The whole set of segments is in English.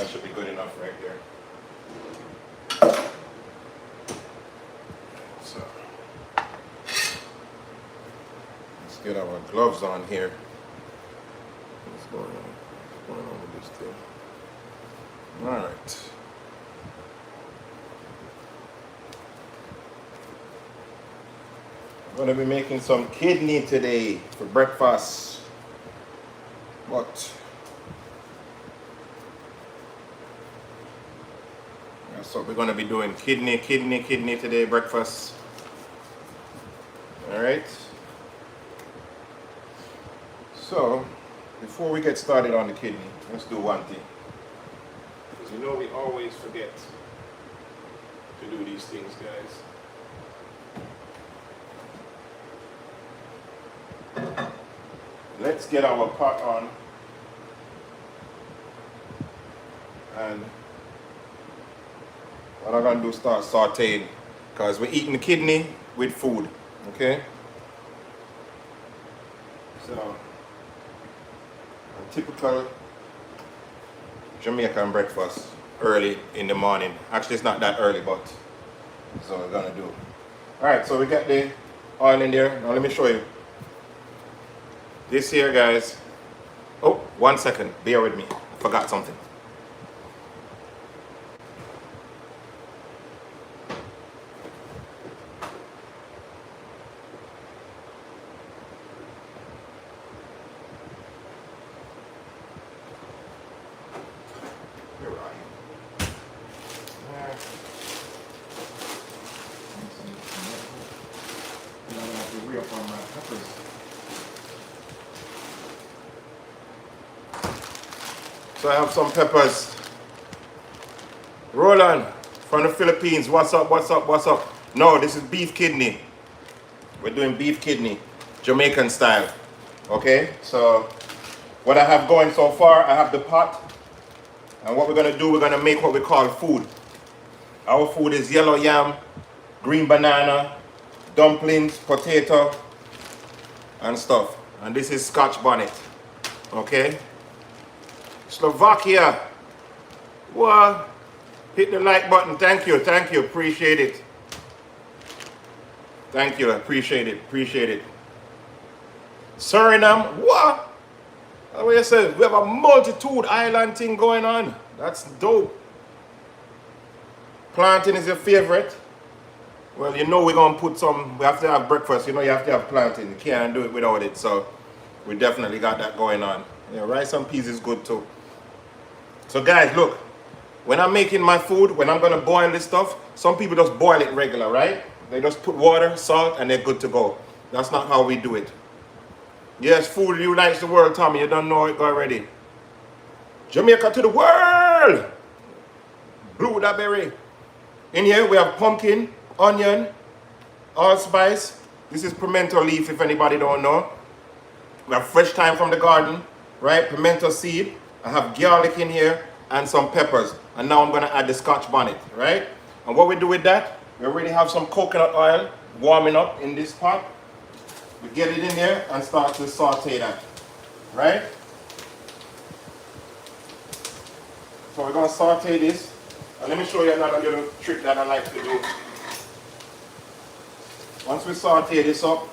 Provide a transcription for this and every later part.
That should be good enough right there. So let's get our gloves on here. What's going on? What's going on with this thing? All right. I'm gonna be making some kidney today for breakfast. But that's what we're gonna be doing. Kidney today, breakfast. All right. So, before we get started on the kidney, let's do one thing. Because you know we always forget to do these things, guys. Let's get our pot on. And what I'm gonna do is start sauteing. Because we're eating the kidney with food. Okay? So, a typical Jamaican breakfast early in the morning. Actually, it's not that early, but that's what we're gonna do. Alright, so we got the oil in there. Now let me show you. This here, guys. Oh, 1 second. Bear with me. I forgot something. So I have some peppers. Roland from the Philippines. What's up? What's up? What's up? No, this is beef kidney. We're doing beef kidney, Jamaican style. Okay, so what I have going so far, I have the pot. And what we're gonna do, we're gonna make what we call food. Our food is yellow yam, green banana, dumplings, potato, and stuff. And this is Scotch bonnet. Okay? Slovakia. What? Hit the like button. Thank you. Thank you. Appreciate it. Thank you. Appreciate it. Appreciate it. Suriname. What? What you say? We have a multitude island thing going on. That's dope. Plantain is your favorite. Well, you know we're going to put some, we have to have breakfast. You know you have to have plantain. You can't do it without it. So we definitely got that going on. Yeah, rice and peas is good too. So guys, look. When I'm making my food, when I'm going to boil this stuff, some people just boil it regular, right? They just put water, salt, and they're good to go. That's not how we do it. Yes, food unites the world, Tommy. You don't know it already. Jamaica to the world! Blueberry. In here, we have pumpkin, onion, allspice. This is pimento leaf, if anybody don't know. We have fresh thyme from the garden, right? Pimento seed. I have garlic in here and some peppers. And now I'm going to add the Scotch bonnet, right? And what we do with that, we already have some coconut oil warming up in this pot. We get it in there and start to saute that, right? So we're going to saute this. And let me show you another little trick that I like to do. Once we saute this up,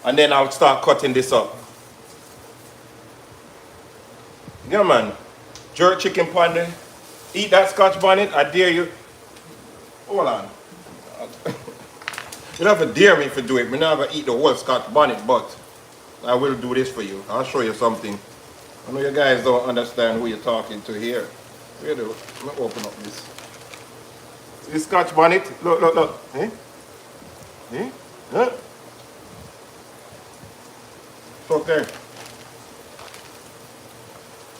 and then I'll start cutting this up. Yeah, man. Jerk chicken ponder. Eat that Scotch bonnet. I dare you. Hold on. You don't have to dare me to do it. I'm not going to eat the whole Scotch bonnet, but I will do this for you. I'll show you something. I know you guys don't understand who you're talking to here. Here, let me open up this. See this Scotch bonnet? Look, look, look. Eh? Eh? Huh? It's okay.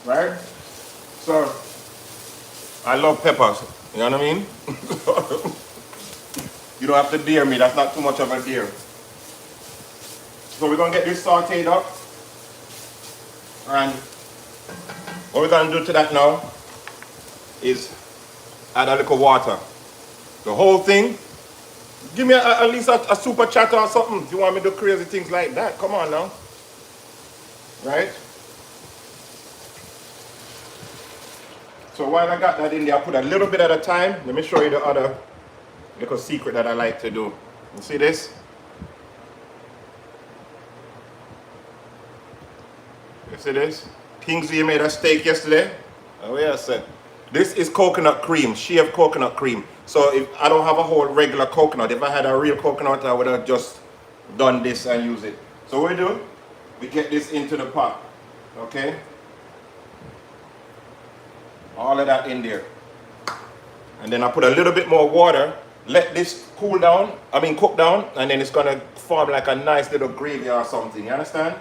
Right? So, I love peppers. You know what I mean? You don't have to dare me. That's not too much of a dare. So we're going to get this sauteed up. And what we're going to do to that now is add a little water. The whole thing. Give me at least a super chatter or something if you want me to do crazy things like that. Come on now. Right? So while I got that in there, I put a little bit at a time. Let me show you the other little secret that I like to do. You see this? You see this? Kingsley made a steak yesterday. Oh yeah, sir. This is coconut cream, shaved coconut cream. So if I don't have a whole regular coconut, if I had a real coconut, I would have just done this and use it. So what we do, we get this into the pot, okay? All of that in there. And then I put a little bit more water, let this cool down, cook down, and then it's gonna form like a nice little gravy or something, you understand?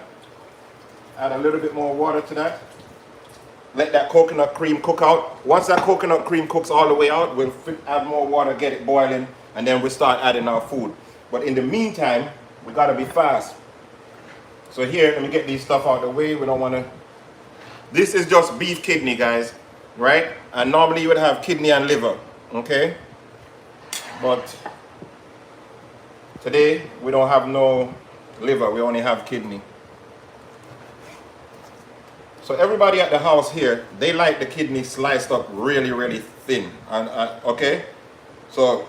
Add a little bit more water to that. Let that coconut cream cook out. Once that coconut cream cooks all the way out, we'll add more water, get it boiling, and then we'll start adding our food. But in the meantime, we gotta be fast. So here, let me get these stuff out of the way. We don't wanna... This is just beef kidney, guys, right? And normally you would have kidney and liver, okay? But today, we don't have no liver, we only have kidney. So everybody at the house here, they like the kidney sliced up really, really thin. And okay? So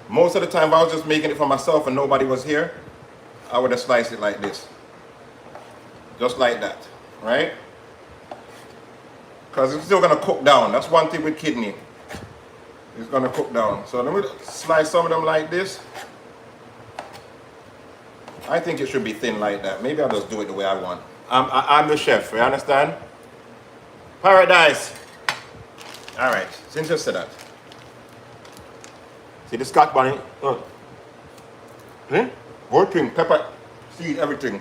most of the time, if I was just making it for myself and nobody was here, I would have sliced it like this. Just like that, right? Because it's still gonna cook down. That's one thing with kidney. It's gonna cook down. So let me slice some of them like this. I think it should be thin like that. Maybe I'll just do it the way I want. I'm the chef, you understand? Paradise. All right, since you said that. See the Scotch bonnet? See? Whole thing, pepper, seed, everything.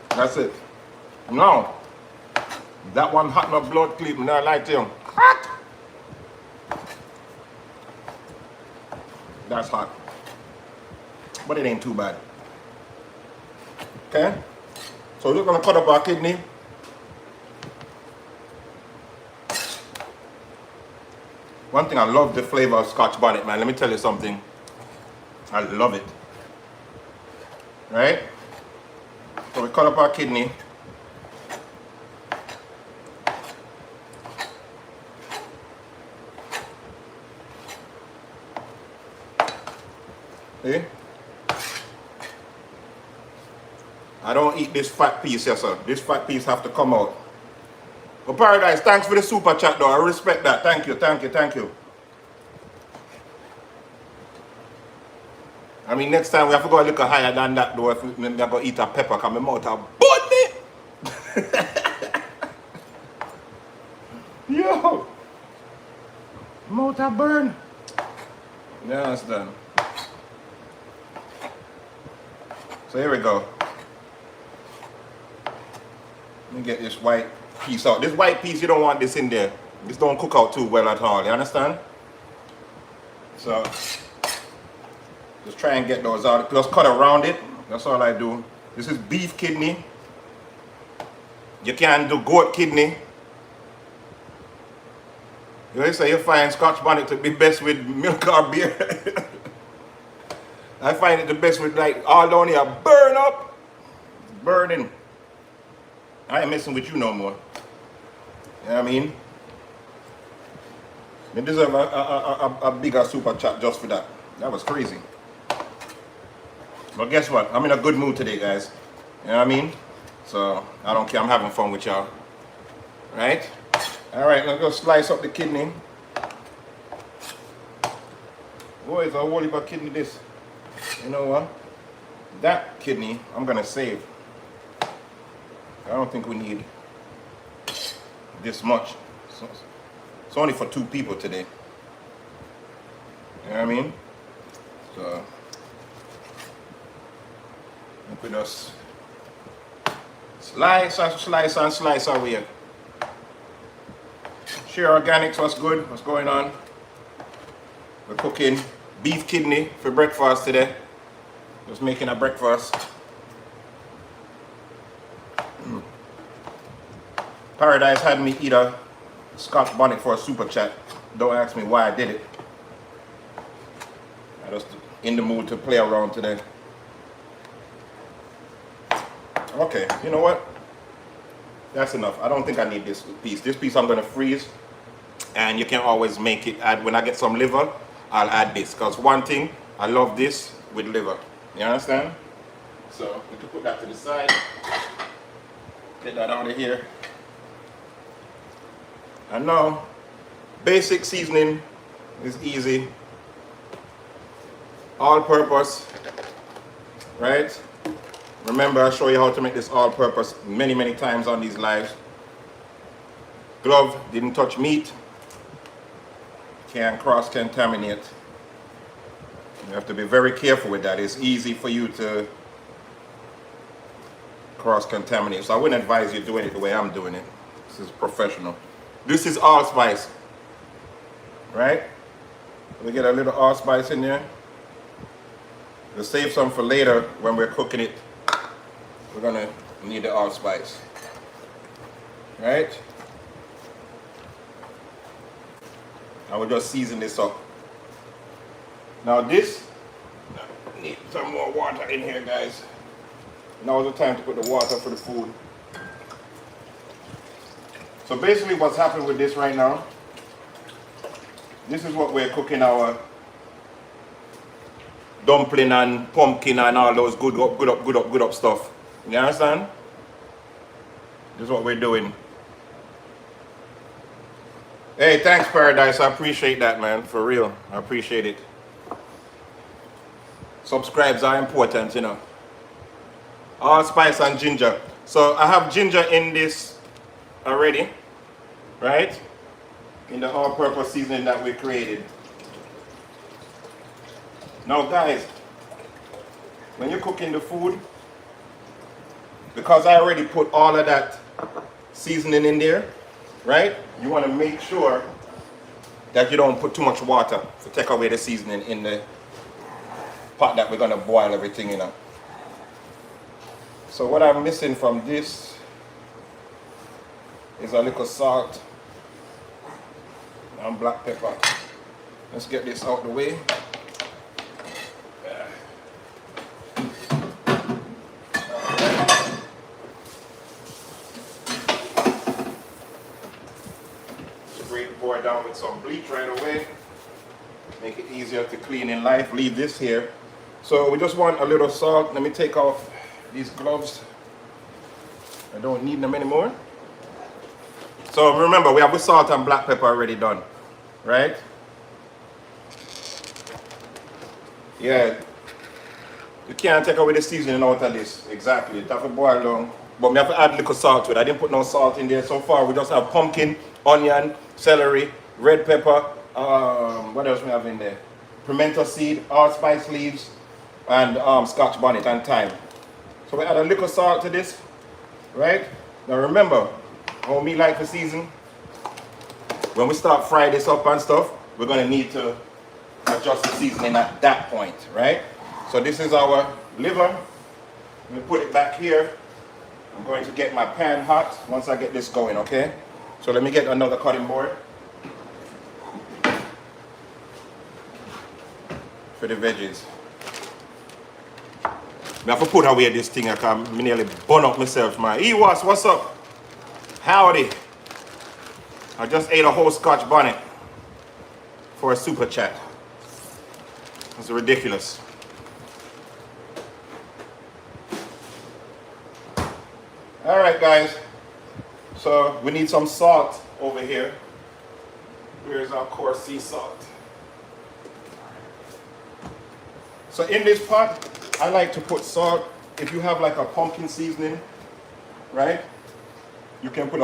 That's it. Now, that one hot my blood clip, and I like him. Hot! That's hot. But it ain't too bad. Okay? So we're just gonna cut up our kidney. One thing, I love the flavor of Scotch bonnet, man. Let me tell you something. I love it. Right? So we cut up our kidney. See? I don't eat this fat piece, yes sir. This fat piece have to come out. But Paradise, thanks for the super chat though. I respect that. Thank you, thank you, thank you. I mean, next time we have to go a little higher than that though if we're going to eat a pepper because my mouth are burn me. Yo! Mouth are burn. Yeah, that's done. So here we go. Let me get this white piece out. This white piece, you don't want this in there. This don't cook out too well at all, you understand? So, just try and get those out. Just cut around it. That's all I do. This is beef kidney. You can do goat kidney. You say you find Scotch bonnet to be best with milk or beer. I find it the best with like all down here burn up. Burning. I ain't messing with you no more. You know what I mean? You deserve a bigger super chat just for that. That was crazy. But guess what? I'm in a good mood today, guys. You know what I mean? So, I don't care. I'm having fun with y'all. Right? Alright, let's go slice up the kidney. Boy, it's a whole heap of kidney this. You know what? That kidney, I'm going to save. I don't think we need this much. So, it's only for 2 people today. You know what I mean? So, look with us. Slice and slice and slice away. Share Organics, what's good? What's going on? We're cooking beef kidney for breakfast today. Just making a breakfast. Paradise had me eat a Scotch bonnet for a super chat. Don't ask me why I did it. I just in the mood to play around today. Okay, you know what? That's enough. I don't think I need this piece. This piece I'm going to freeze, and you can always make it. Add when I get some liver, I'll add this. Because one thing, I love this with liver. You understand? So we can put that to the side. Get that out of here. And now, basic seasoning is easy. All purpose, right? Remember, I show you how to make this all purpose many times on these lives. Glove, didn't touch meat. Can't cross contaminate. You have to be very careful with that. It's easy for you to cross contaminate. So I wouldn't advise you doing it the way I'm doing it. This is professional. This is allspice, right? We get a little allspice in there. We'll save some for later when we're cooking it. We're gonna need the allspice, right? I will just season this up. Now this, need some more water in here, guys. Now is the time to put the water for the food. So basically what's happening with this right now, this is what we're cooking our dumpling and pumpkin and all those good up stuff. You understand? This is what we're doing. Hey, thanks Paradise. I appreciate that, man. For real. I appreciate it. Subscribes are important, you know. Allspice and ginger. So I have ginger in this already, right? In the all-purpose seasoning that we created. Now guys, when you're cooking the food, because I already put all of that seasoning in there, right? You want to make sure that you don't put too much water to take away the seasoning in the pot that we're going to boil everything in. So what I'm missing from this is a little salt and black pepper. Let's get this out the way. Pour it down with some bleach right away. Make it easier to clean in life. Leave this here. So we just want a little salt. Let me take off these gloves. I don't need them anymore. So remember, we have the salt and black pepper already done, right? Yeah. You can't take away the seasoning out of this. Exactly. It have to boil down. But we have to add a little salt to it. I didn't put no salt in there so far. We just have pumpkin, onion, celery, red pepper, what else we have in there? Pimento seed, allspice leaves, and scotch bonnet and thyme. So we add a little salt to this, right? Now remember, how me like to season, when we start fry this up and stuff, we're gonna need to adjust the seasoning at that point, right? So this is our liver. We put it back here. I'm going to get my pan hot once I get this going, okay? So let me get another cutting board for the veggies. I have to put away this thing. I can nearly burn up myself, man. Ewas, what's up? Howdy. I just ate a whole scotch bonnet for a super chat. It's ridiculous. All right, guys. So we need some salt over here. Where's our coarse sea salt? So in this pot, I like to put salt. If you have like a pumpkin seasoning, right? You can put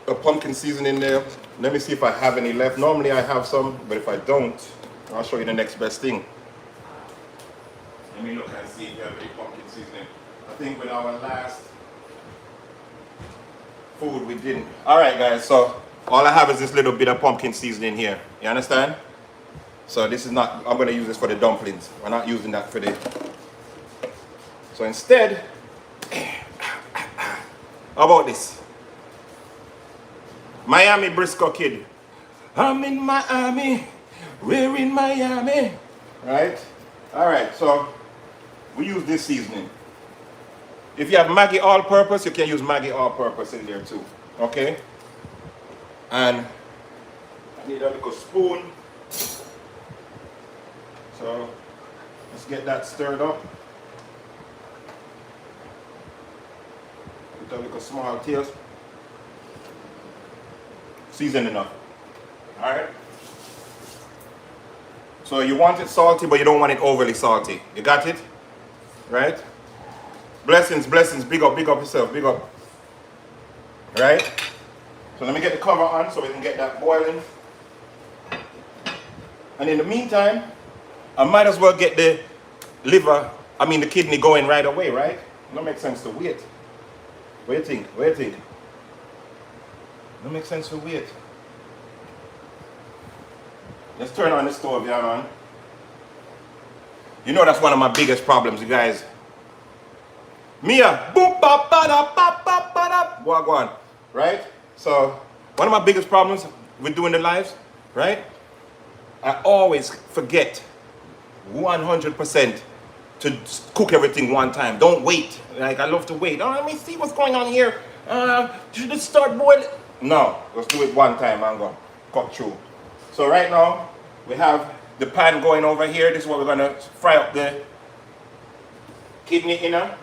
a pumpkin seasoning there. Let me see if I have any left. Normally I have some, but if I don't, I'll show you the next best thing. Let me look and see if you have any pumpkin seasoning. I think with our last food we didn't. All right, guys, so all I have is this little bit of pumpkin seasoning here. You understand? So this is not, I'm going to use this for the dumplings. We're not using that for the... So instead, how about this? Miami Briscoe Kid. I'm in Miami. We're in Miami. Right? All right, so we use this seasoning. If you have Maggi all-purpose, you can use Maggi all-purpose in there too. Okay? And I need a little spoon. So let's get that stirred up. With a little small taste. Season enough. Alright? So you want it salty, but you don't want it overly salty. You got it? Right? Blessings, blessings. Big up yourself. Big up. Right? So let me get the cover on so we can get that boiling. And in the meantime, I might as well get the the kidney going right away, right? It don't make sense to wait. What do you think? What do you think? It don't make sense to wait. Let's turn on the stove, yeah, man. You know that's one of my biggest problems, you guys. Mia, boop, bop, ba-da, bop, bop, ba-da. Go on, right? So, one of my biggest problems with doing the lives, right? I always forget 100% to cook everything one time. Don't wait. Like, I love to wait. Oh, let me see what's going on here. Should it start boiling? No, let's do it one time and go cut through. So right now, we have the pan going over here. This is what we're gonna fry up the kidney inner.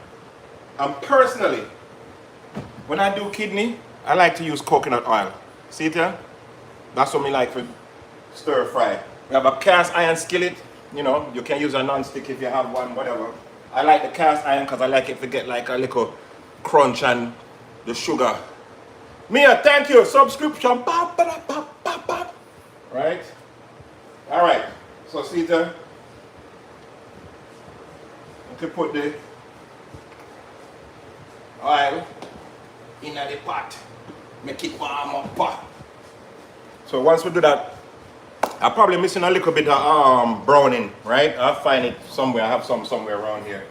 And personally, when I do kidney, I like to use coconut oil. See it here? That's what me like for stir fry. We have a cast iron skillet. You know, you can use a non-stick if you have one, whatever. I like the cast iron because I like it to get like a little crunch and the sugar. Mia, thank you. Subscription. Ba, ba, da, ba, ba, ba. Right? All right. So see it here? You can put the oil in the pot. Make it warm up. So once we do that, I'm probably missing a little bit of browning, right? I'll find it somewhere. I have some somewhere around here.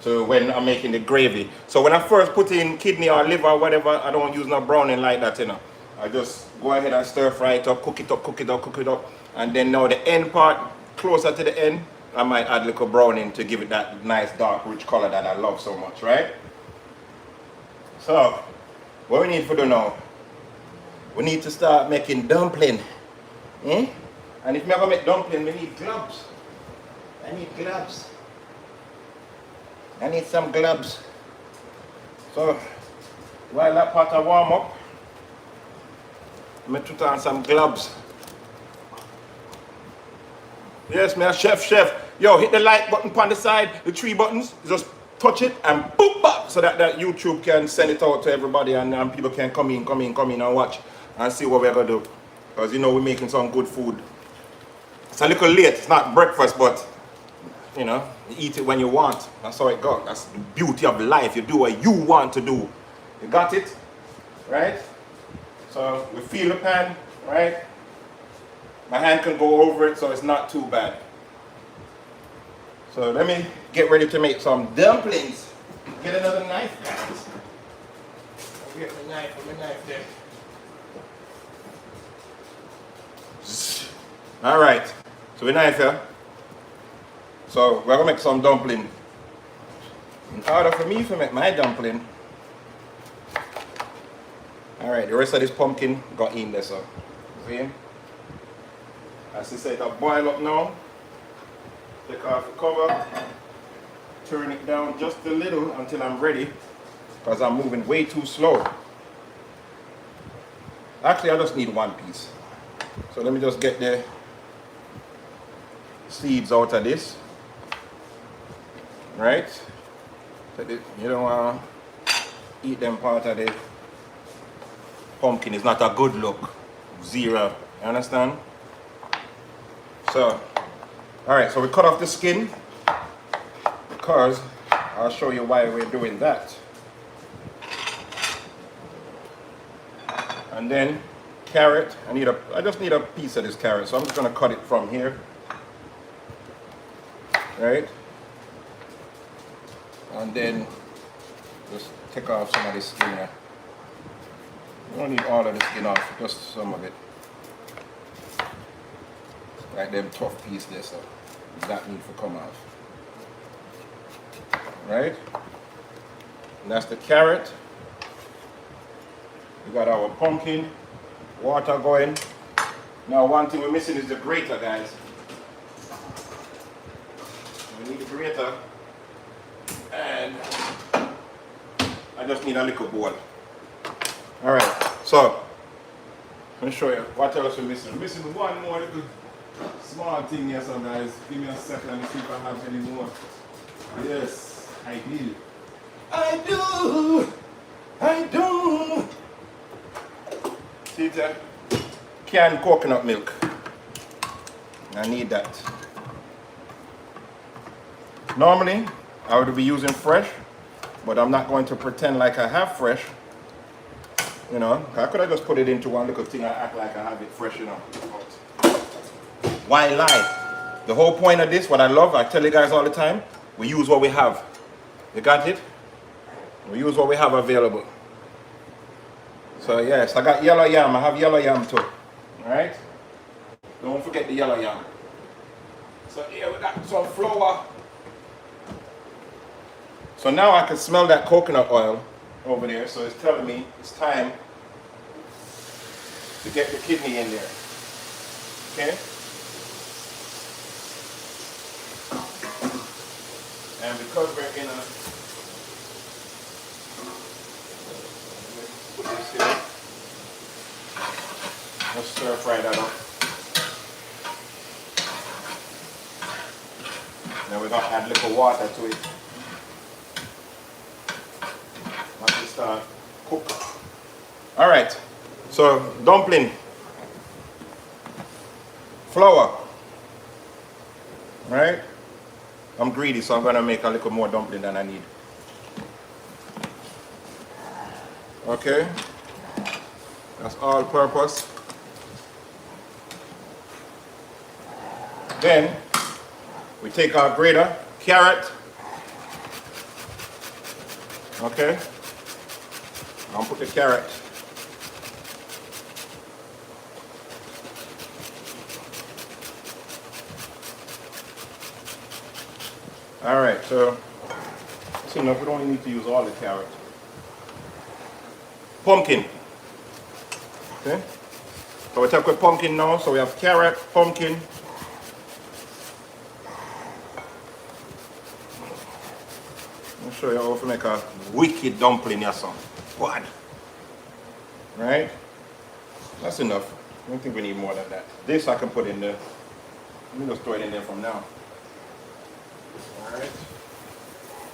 So when I'm making the gravy. So when I first put in kidney or liver or whatever, I don't use no browning like that, you know. I just go ahead and stir fry it up, cook it up, cook it up, cook it up. And then now the end part, closer to the end, I might add a little browning to give it that nice dark rich color that I love so much, right? So, what we need to do now, we need to start making dumpling. And if we're going to make dumpling, we need gloves. I need gloves. I need some gloves. So, while that pot is warm up, I'm going to put on some gloves. Yes, me a chef. Yo, hit the like button on the side, the 3 buttons, just touch it and boop back so that YouTube can send it out to everybody and people can come in and watch and see what we're going to do. Because you know we're making some good food. It's a little late, it's not breakfast, but you know, you eat it when you want. That's how it goes. That's the beauty of life. You do what you want to do. You got it? Right? So we feel the pan, right? My hand can go over it so it's not too bad. So let me get ready to make some dumplings. Get another knife, guys. I'll get my knife there. All right, so we knife here. So we're gonna make some dumpling. In order for me to make my dumpling, all right, the rest of this pumpkin got in there, so see? As I said, it'll boil up now. Take off the cover, turn it down just a little until I'm ready, because I'm moving way too slow. Actually, I just need one piece. So let me just get the seeds out of this. Right? So you don't want to eat them part of the pumpkin. It's not a good look. Zero. You understand? So, alright, so we cut off the skin because I'll show you why we're doing that. And then carrot, I just need a piece of this carrot, so I'm just going to cut it from here. Right? And then just take off some of this skin here. You don't need all of the skin off, just some of it. Like them tough piece there, so that need to come off. Right? And that's the carrot. We got our pumpkin, water going. Now one thing we're missing is the grater, guys. We need the grater, and I just need a little bowl. Alright, so let me show you what else we're missing. We're missing one more little small thing here, so guys. Give me a second, let me see if I have any more. Yes, I do. I do! I do! See that? Canned coconut milk. I need that. Normally, I would be using fresh, but I'm not going to pretend like I have fresh. You know, I could have just put it into one little thing and act like I have it fresh, you know. Why lie? The whole point of this, what I love, I tell you guys all the time, we use what we have. You got it? We use what we have available. So yes, I got yellow yam. I have yellow yam too. Alright? Don't forget the yellow yam. So here we got some flour. So now I can smell that coconut oil over there. So it's telling me it's time to get the kidney in there. Okay? And because we're in a put this here. Let's stir fry that up. Then we're gonna add a little water to it. Once it start cook. Alright, so dumpling. Flour. Right? I'm greedy, so I'm gonna make a little more dumpling than I need. Okay, that's all purpose. Then we take our grater, carrot. Okay, I'll put the carrot. All right, so that's enough. We don't need to use all the carrot. Pumpkin. Okay, so we take with pumpkin now. So we have carrot, pumpkin. I'll show you how to make a wicked dumpling or something. What? Right? That's enough. I don't think we need more than that. This I can put in there. Let me just throw it in there from now. Alright.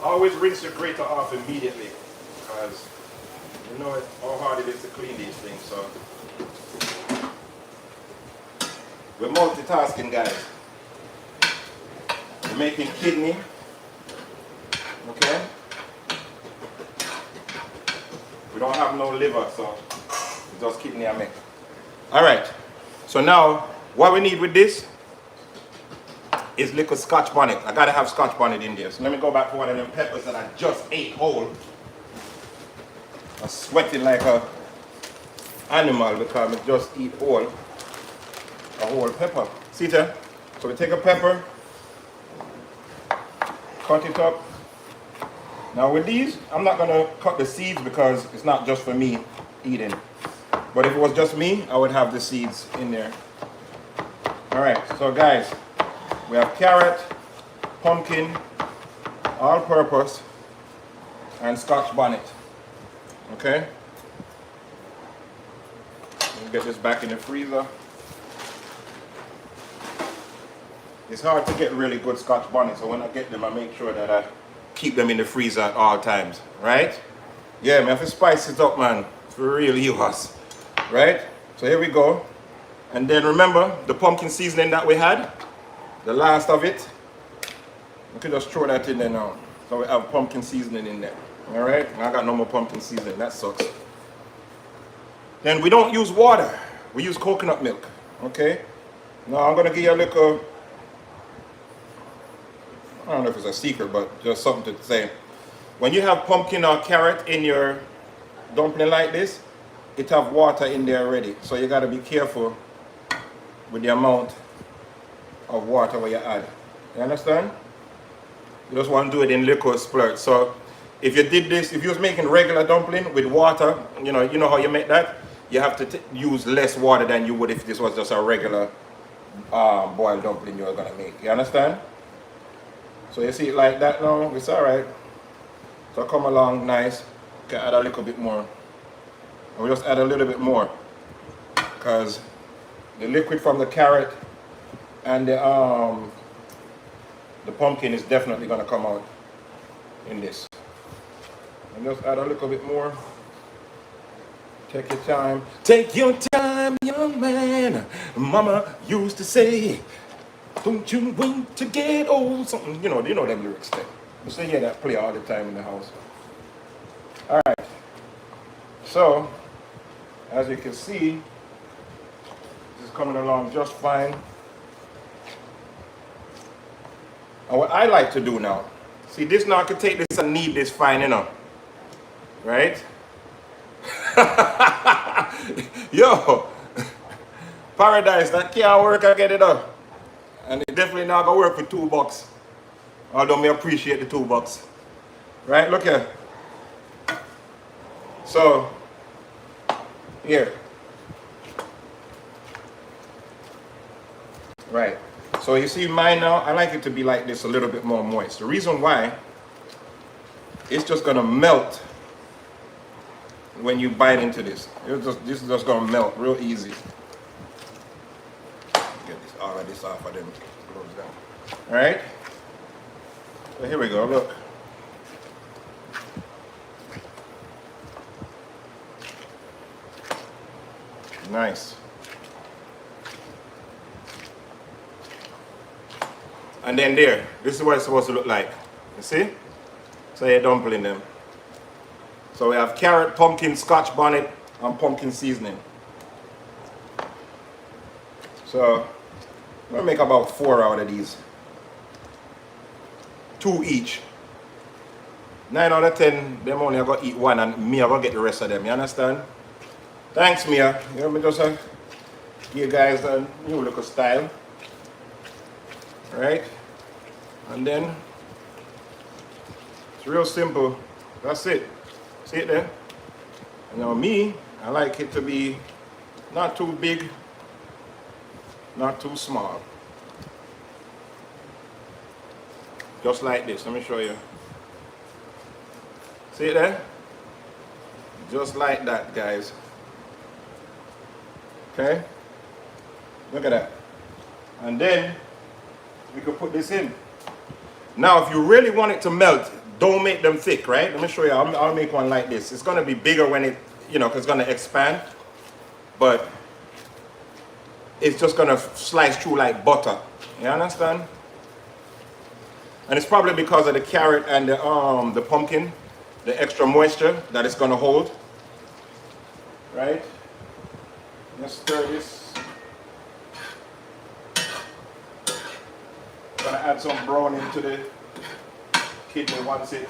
Always rinse your grater off immediately, because you know how hard it is to clean these things. So we're multitasking, guys. We're making kidney. Okay? We don't have no liver, so it's just kidney I make. Alright. So now what we need with this is little scotch bonnet. I gotta have scotch bonnet in there. So let me go back to one of them peppers that I just ate whole. I'm sweating like a animal because I just eat a whole pepper. See there? So we take a pepper, cut it up. Now with these, I'm not gonna cut the seeds because it's not just for me eating. But if it was just me, I would have the seeds in there. Alright, so guys, we have carrot, pumpkin, all-purpose, and scotch bonnet. Okay? We'll get this back in the freezer. It's hard to get really good scotch bonnet, so when I get them, I make sure that I keep them in the freezer at all times. Right? Yeah, man, if you spice it up, man, for real, yours. Right? So here we go. And then remember the pumpkin seasoning that we had? The last of it, we can just throw that in there now. So we have pumpkin seasoning in there. Alright, I got no more pumpkin seasoning, that sucks. Then we don't use water, we use coconut milk. Okay, now I'm gonna give you a little, I don't know if it's a secret, but just something to say. When you have pumpkin or carrot in your dumpling like this, it have water in there already. So you gotta be careful with the amount of water where you add. You understand? You just want to do it in liquid splurge. So If you did this, if you was making regular dumpling with water, you know how you make that? You have to use less water than you would if this was just a regular boiled dumpling you were gonna make. You understand? So you see it like that now, it's alright. So come along nice. You can add a little bit more. And we just add a little bit more. Because the liquid from the carrot and the pumpkin is definitely gonna come out in this. And just add a little bit more. Take your time. Take your time, young man. Mama used to say, don't you wait to get old. Something, you know them lyrics there. You say, yeah, that play all the time in the house. All right. So, as you can see, this is coming along just fine. And what I like to do now, see this now I can take this and knead this fine, right? Yo, paradise, that can't work, I get it up. And it definitely not gonna work for $2. Although me appreciate the $2. Right, look here. So, here. Right, so you see mine now, I like it to be like this, a little bit more moist. The reason why, it's just gonna melt when you bite into this. This is just gonna melt real easy. Get this, all of this off of them. All right, so here we go, look. Nice. And then there, this is what it's supposed to look like. You see? So you're dumpling them. So we have carrot, pumpkin, scotch bonnet, and pumpkin seasoning. So I'm gonna make about 4 out of these. 2 each. 9 out of 10, them only I gotta eat 1 and me I gotta get the rest of them, you understand? Thanks, Mia. You know me just give you guys a new look of style. Right? And then it's real simple. That's it. See it there? And now me, I like it to be not too big, not too small. Just like this. Let me show you. See it there? Just like that, guys. Okay? Look at that. And then we can put this in. Now, if you really want it to melt, don't make them thick, right? Let me show you. I'll make one like this. It's going to be bigger when it, because it's going to expand. But it's just going to slice through like butter. You understand? And it's probably because of the carrot and the pumpkin, the extra moisture that it's going to hold. Right? Let's stir this. Gonna add some brown into the kidney once it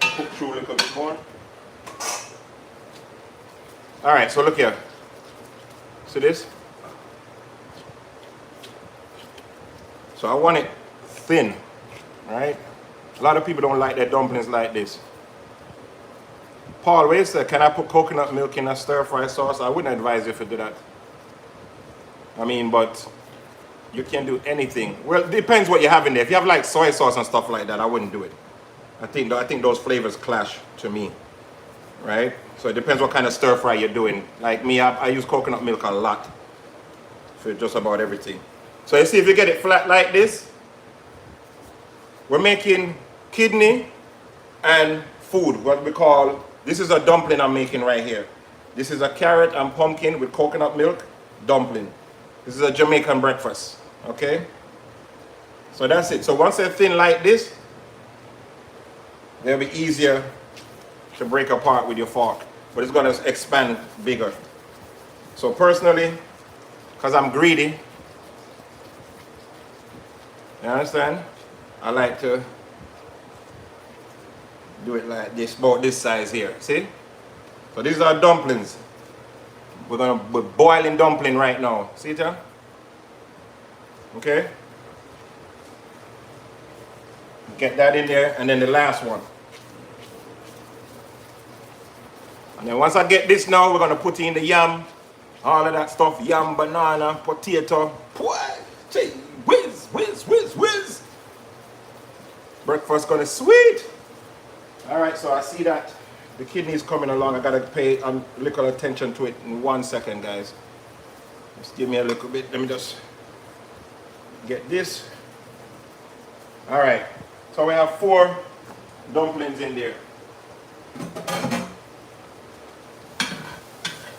cooked through a little bit more. Alright, so look here. See this? So I want it thin, right? A lot of people don't like their dumplings like this. Paul, wait a sec, can I put coconut milk in a stir-fry sauce? I wouldn't advise you to do that. I mean, but you can do anything. Well, it depends what you have in there. If you have like soy sauce and stuff like that, I wouldn't do it. I think those flavors clash to me, right? So it depends what kind of stir-fry you're doing. Like me, I use coconut milk a lot for just about everything. So you see, if you get it flat like this, we're making kidney and food, what we call, this is a dumpling I'm making right here. This is a carrot and pumpkin with coconut milk dumpling. This is a Jamaican breakfast, okay? So that's it. So once they're thin like this, they'll be easier to break apart with your fork, but it's gonna expand bigger. So personally, because I'm greedy, you understand? I like to do it like this, about this size here, see? So these are dumplings. We're boiling dumpling right now. See it here? Okay? Get that in there, and then the last one. And then once I get this now, we're gonna put in the yam, all of that stuff, yam, banana, potato. Boy, gee, whiz, whiz, whiz, whiz. Breakfast gonna sweet. All right, so I see that the kidney is coming along. I gotta pay a little attention to it in 1 second, guys. Just give me a little bit. Let me just get this. All right, so we have 4 dumplings in there.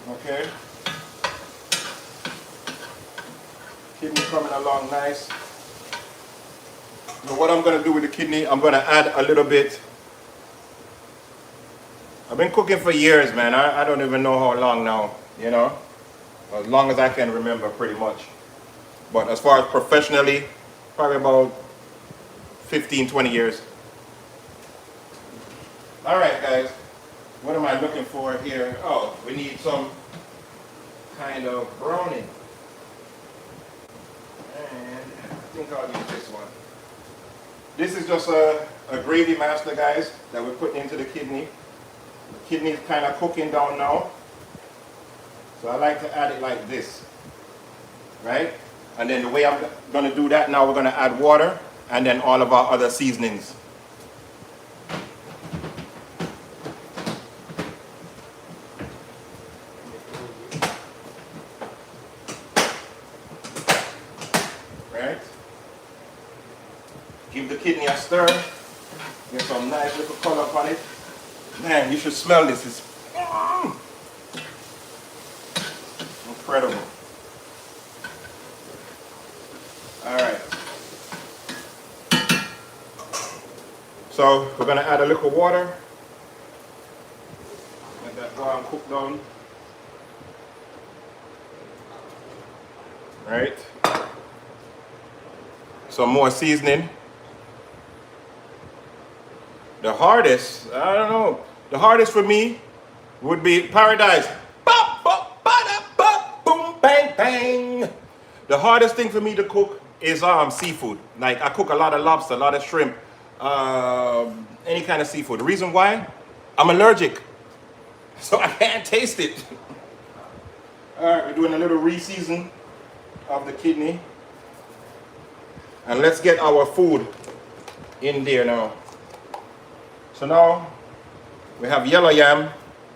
Okay. Kidney coming along nice. So what I'm gonna do with the kidney, I'm gonna add a little bit. I've been cooking for years, man. I don't even know how long now, you know? As long as I can remember, pretty much. But as far as professionally, probably about 15, 20 years. All right, guys. What am I looking for here? Oh, we need some kind of browning. And I think I'll use this one. This is just a gravy master, guys, that we're putting into the kidney. The kidney is kind of cooking down now. So I like to add it like this, right? And then the way I'm going to do that now, we're going to add water and then all of our other seasonings. Right? Give the kidney a stir. Get some nice little color on it. Man, you should smell this. It's incredible. All right. So we're gonna add a little water. Let that go and cook down. Right. Some more seasoning. The hardest, I don't know. The hardest for me would be paradise. Bop, bop, ba-da, bop, boom, bang, bang. The hardest thing for me to cook is seafood. Like I cook a lot of lobster, a lot of shrimp, any kind of seafood. The reason why? I'm allergic, so I can't taste it. All right, we're doing a little re-season of the kidney. And let's get our food in there now. So now we have yellow yam.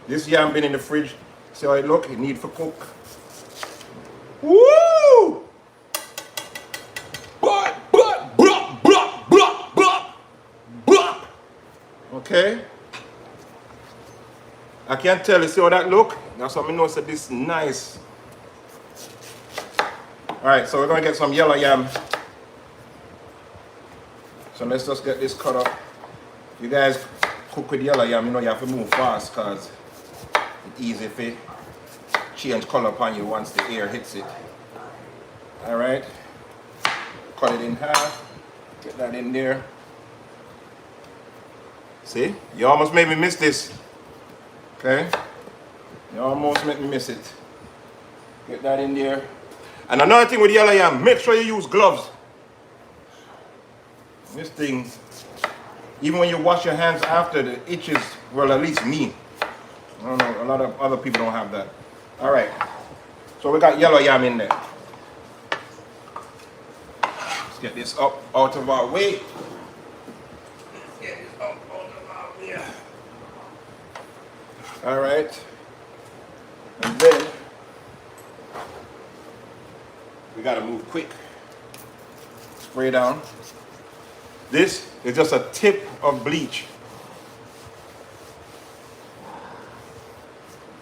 This yam been in the fridge. See how it look? It need for cook. Woo! Okay. I can't tell you. See how that look? That's what I know. So this nice. All right. So we're gonna get some yellow yam. So let's just get this cut up. You guys cook with yellow yam, you know you have to move fast because it's easy if it change color upon you once the air hits it. All right, cut it in half, get that in there. See, you almost made me miss this. Okay, you almost made me miss it. Get that in there. And another thing with yellow yam, make sure you use gloves. This thing, even when you wash your hands after, the itches, well, at least me. I don't know, a lot of other people don't have that. All right, so we got yellow yam in there. Let's get this up out of our way. Get this up out of our way. All right, and then we gotta move quick. Spray down. This is just a tip of bleach.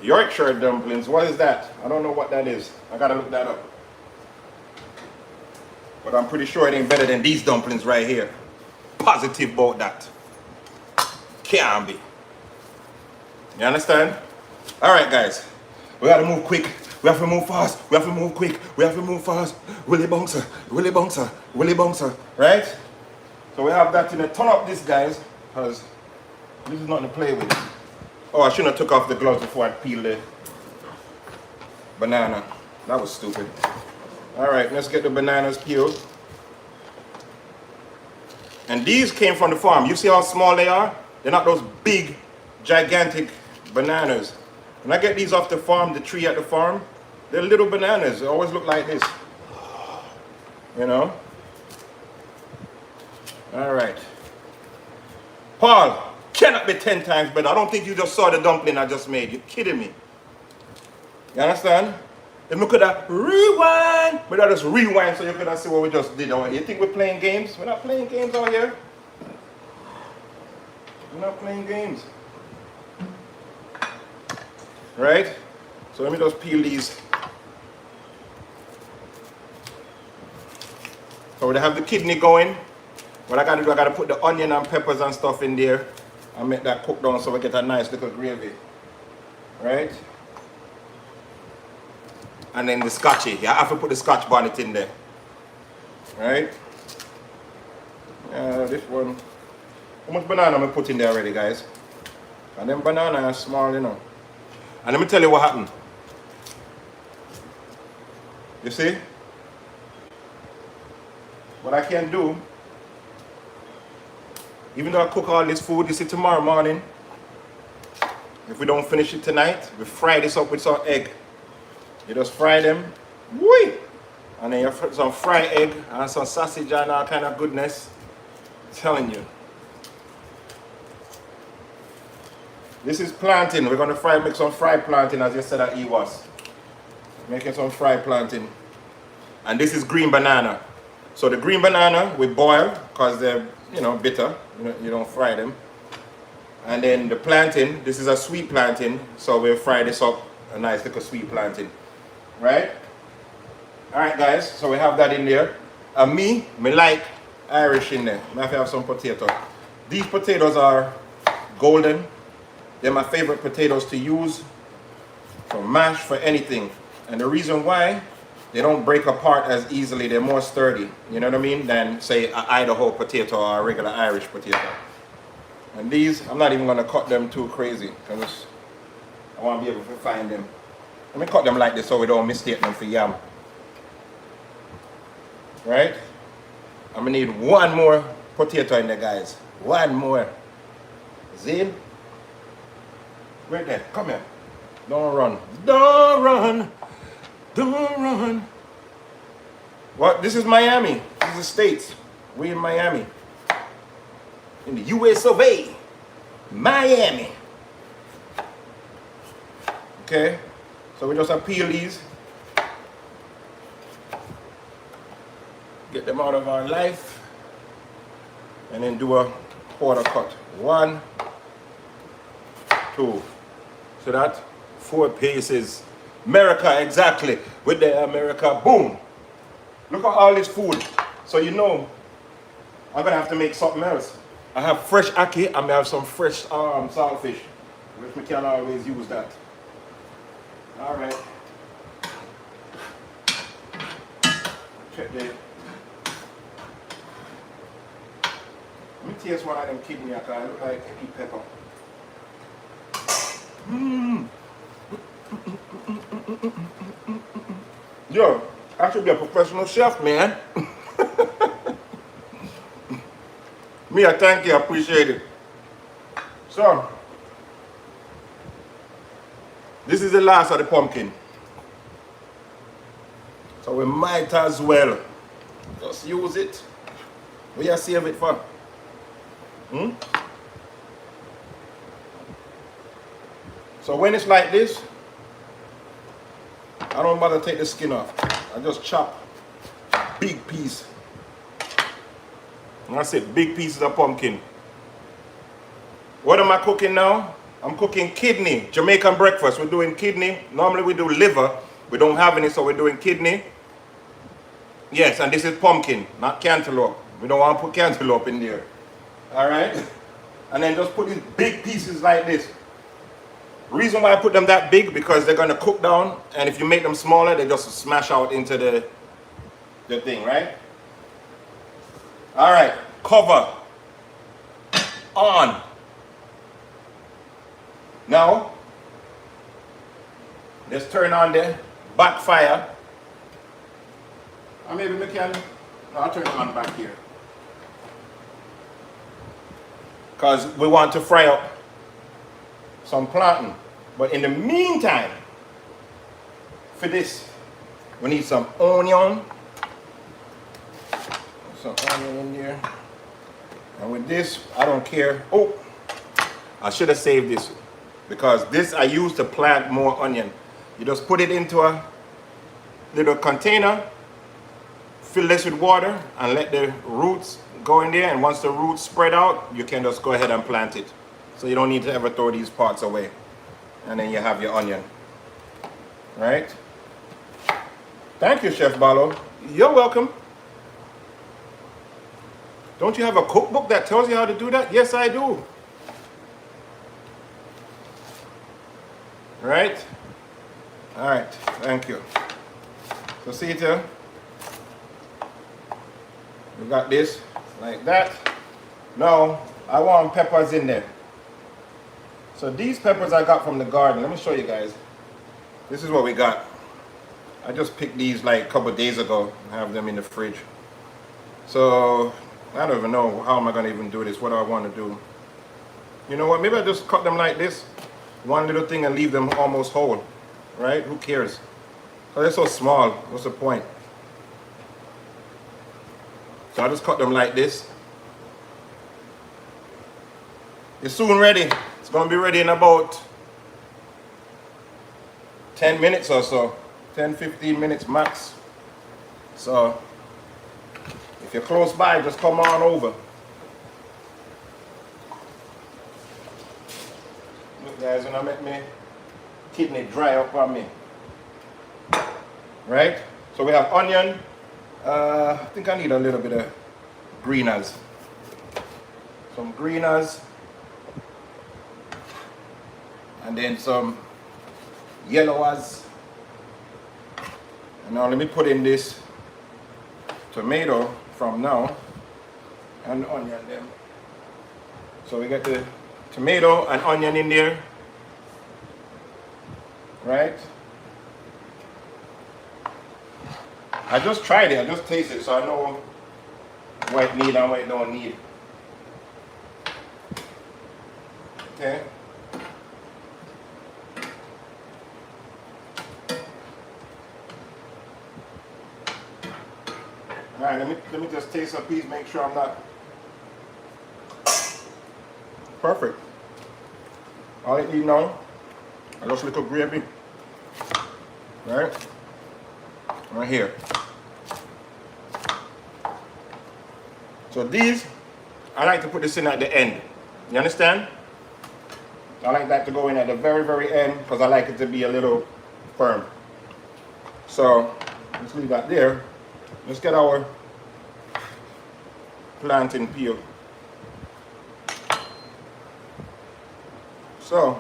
Yorkshire dumplings, what is that? I don't know what that is. I gotta look that up. But I'm pretty sure it ain't better than these dumplings right here. Positive about that. Can't be. You understand? All right, guys. We gotta move quick. We have to move fast. We have to move quick. We have to move fast. Willy bouncer, willy bouncer, willy bouncer. Right? So we have that in there. Turn up this, guys, because this is nothing to play with. Oh, I shouldn't have took off the gloves before I peeled the banana. That was stupid. All right, let's get the bananas peeled. And these came from the farm. You see how small they are? They're not those big, gigantic bananas. When I get these off the farm, the tree at the farm, they're little bananas. They always look like this. You know? All right. Paul, cannot be 10 times better. I don't think you just saw the dumpling I just made. You're kidding me. You understand? If we could have rewind, but I just rewind so you could have see what we just did out here. You think we're playing games? We're not playing games out here. We're not playing games. Right? So let me just peel these. So we have the kidney going. What I gotta do, I gotta put the onion and peppers and stuff in there and make that cook down so we get a nice little gravy. Right? And then the scotchy. You have to put the scotch bonnet in there. Right? This one. How much banana am I put in there already, guys? And them banana are small, you know. And let me tell you what happened. You see? What I can do, even though I cook all this food, you see tomorrow morning, if we don't finish it tonight, we fry this up with some egg. You just fry them, whee! And then you put some fried egg and some sausage and all kind of goodness. I'm telling you. This is plantain. We're going to make some fried plantain as you said that he was. Making some fried plantain. And this is green banana. So the green banana we boil because they're, you know, bitter. You don't fry them. And then the plantain, this is a sweet plantain. So we'll fry this up, a nice little sweet plantain. Right? Alright guys, so we have that in there. And me like Irish in there. I have to have some potato. These potatoes are golden. They're my favorite potatoes to use for mash, for anything. And the reason why, they don't break apart as easily. They're more sturdy, you know what I mean, than say an Idaho potato or a regular Irish potato. And these, I'm not even going to cut them too crazy because I want to be able to find them. Let me cut them like this so we don't mistake them for yam. Right? I'm going to need one more potato in there, guys. One more. See? Right there. Come here. Don't run. Don't run. Don't run. What? This is Miami. This is the States. We in Miami. In the US of A. Miami. Okay. So we just peel these. Get them out of our life. And then do a quarter cut. 1, 2. So that 4 pieces. America, exactly. With the America, boom. Look at all this food. So you know, I'm gonna have to make something else. I have fresh ackee and I have some fresh saltfish, which we can always use that. All right. Check there. Let me taste one of them kidney because I look like I eat pepper. Yo, I should be a professional chef, man. Me, I thank you, I appreciate it. So, this is the last of the pumpkin. So we might as well just use it. What you save it for? So when it's like this, I don't bother to take the skin off. I just chop big piece. And that's it, big pieces of pumpkin. What am I cooking now? I'm cooking kidney, Jamaican breakfast. We're doing kidney. Normally we do liver. We don't have any, so we're doing kidney. Yes, and this is pumpkin, not cantaloupe. We don't want to put cantaloupe in there. All right? And then just put these big pieces like this. Reason why I put them that big, because they're going to cook down, and if you make them smaller, they just smash out into the thing, right? All right, cover on. Now, let's turn on the back fire. Or maybe we can, no, I'll turn it on back here. Because we want to fry up some plantain. But in the meantime, for this, we need some onion. Some onion in there. And with this, I don't care. Oh, I should have saved this because this I use to plant more onion. You just put it into a little container, fill this with water, and let the roots go in there. And once the roots spread out, you can just go ahead and plant it. So you don't need to ever throw these parts away. And then you have your onion. Right? Thank you, Chef Balo. You're welcome. Don't you have a cookbook that tells you how to do that? Yes, I do. Right? All right. Thank you. So see it here. We got this like that. Now, I want peppers in there. So these peppers I got from the garden. Let me show you guys. This is what we got. I just picked these like a couple of days ago. I have them in the fridge. So I don't even know how am I going to even do this. What do I want to do? You know what? Maybe I just cut them like this. One little thing and leave them almost whole. Right? Who cares? So they're so small. What's the point? So I just cut them like this. It's soon ready. It's going to be ready in about 10 minutes or so. 10-15 minutes max. So if you're close by, just come on over. Look guys, when I make me kidney dry up on me. Right? So we have onion. I think I need a little bit of greeners. Some greeners. And then some yellowers. And now let me put in this tomato from now and onion them. So we got the tomato and onion in there. Right? I just tried it, I just tasted it so I know what it need and what it don't need. Okay. Alright, let me just taste a piece, make sure I'm not perfect. All I need now, I just little gravy. Right? Right here. So these, I like to put this in at the end. You understand? I like that to go in at the very, very end because I like it to be a little firm. So let's leave that there. Let's get our plantain peel. So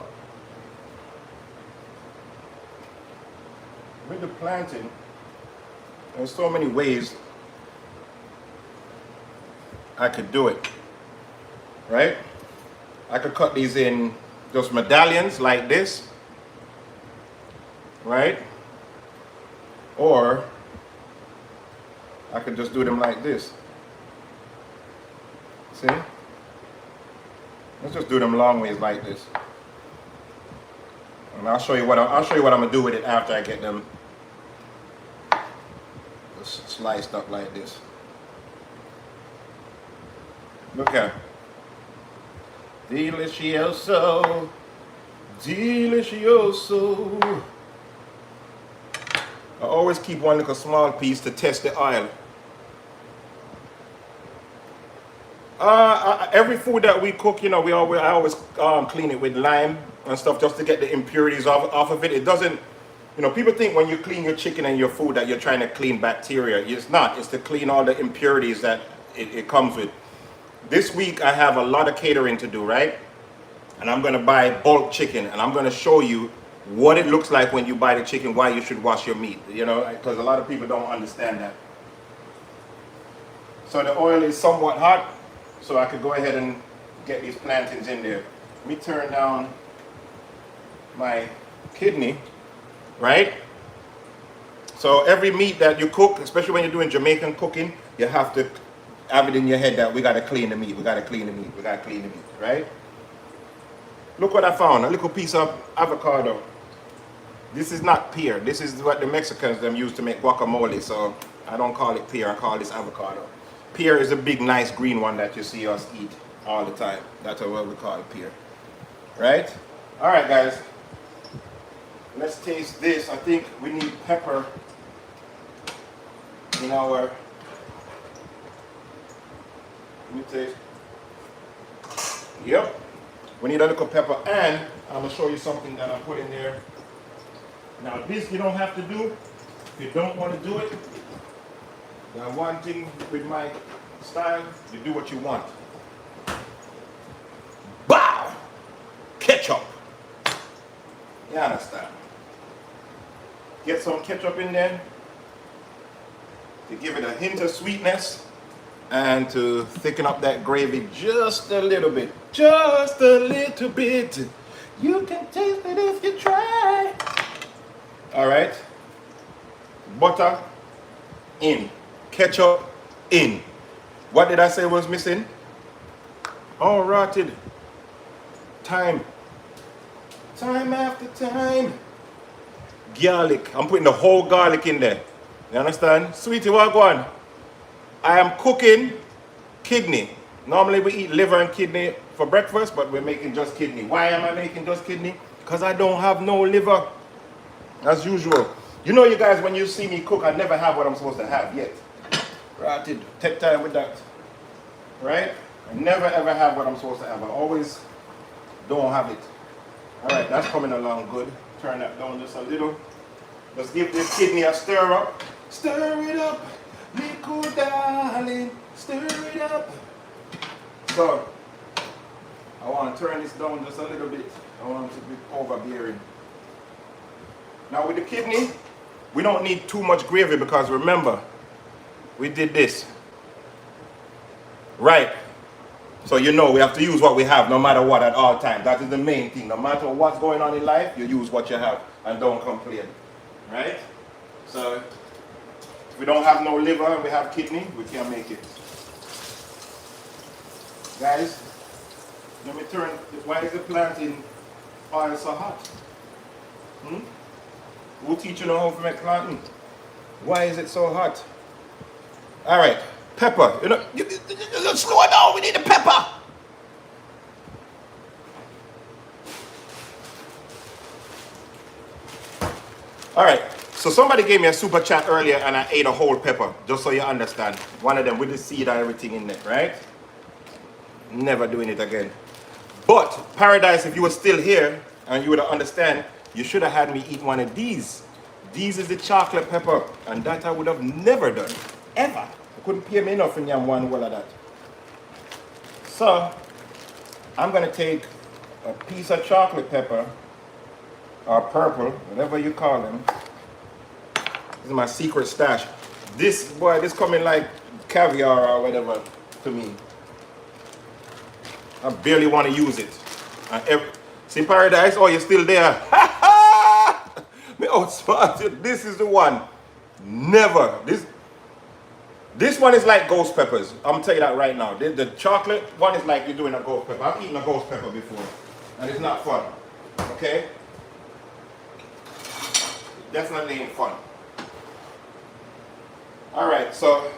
with the plantain, there's so many ways I could do it, right? I could cut these in just medallions like this, right? Or I could just do them like this. See? Let's just do them long ways like this. And I'll show you what I'm gonna do with it after I get them sliced up like this. Look at delicioso, delicioso. I always keep one little small piece to test the oil. Every food that we cook, you know, I always clean it with lime and stuff just to get the impurities off of it. It doesn't, you know, people think when you clean your chicken and your food that you're trying to clean bacteria. It's not. It's to clean all the impurities that it comes with. This week I have a lot of catering to do, right? And I'm going to buy bulk chicken and I'm going to show you what it looks like when you buy the chicken, why you should wash your meat, you know, because a lot of people don't understand that. So the oil is somewhat hot, so I could go ahead and get these plantains in there. Let me turn down my kidney, right? So every meat that you cook, especially when you're doing Jamaican cooking, you have to have it in your head that we got to clean the meat, we got to clean the meat, we got to clean the meat, right? Look what I found, a little piece of avocado. This is not pear. This is what the Mexicans them use to make guacamole. So I don't call it pear, I call this avocado. Pear is a big, nice green one that you see us eat all the time. That's what we call pear. Right? All right, guys. Let's taste this. I think we need pepper in our... Let me taste. Yep. We need a little pepper, and I'm going to show you something that I put in there. Now this you don't have to do if you don't want to do it. Now one thing with my style, you do what you want. Bow! Ketchup. You understand? Get some ketchup in there to give it a hint of sweetness and to thicken up that gravy just a little bit. Just a little bit. You can taste it if you try. All right, butter in, ketchup in. What did I say was missing? Oh, rotted. Time after time. Garlic. I'm putting the whole garlic in there. You understand? Sweetie, what go on? I am cooking kidney. Normally we eat liver and kidney for breakfast, but we're making just kidney. Why am I making just kidney? Because I don't have no liver. As usual. You know, you guys, when you see me cook, I never have what I'm supposed to have yet. Right, take time with that. Right? I never ever have what I'm supposed to have. I always don't have it. Alright, that's coming along good. Turn that down just a little. Let's give this kidney a stir up. Stir it up, little darling. Stir it up. So, I want to turn this down just a little bit. I want it to be overbearing. Now with the kidney, we don't need too much gravy because remember, we did this. Right. So you know we have to use what we have no matter what at all times. That is the main thing. No matter what's going on in life, you use what you have and don't complain. Right? So if we don't have no liver and we have kidney, we can't make it. Guys, let me turn. Why is the plantain oil so hot? Who teach you how to make plantain? Why is it so hot? All right, pepper. You know, slow it down. We need the pepper. All right. So somebody gave me a super chat earlier, and I ate a whole pepper. Just so you understand, one of them with the seed and everything in there, right? Never doing it again. But Paradise, if you were still here and you would understand, you should have had me eat one of these. These is the chocolate pepper, and that I would have never done, ever. I couldn't pay me enough in yam one wall of that. So, I'm gonna take a piece of chocolate pepper, or purple, whatever you call them. This is my secret stash. This, boy, this coming like caviar or whatever to me. I barely want to use it. See Paradise? Oh, you're still there. Me outsmarted. This is the one. Never. This one is like ghost peppers. I'm gonna tell you that right now. The chocolate one is like you're doing a ghost pepper. I've eaten a ghost pepper before, and it's not fun. Okay? Definitely ain't fun. All right, so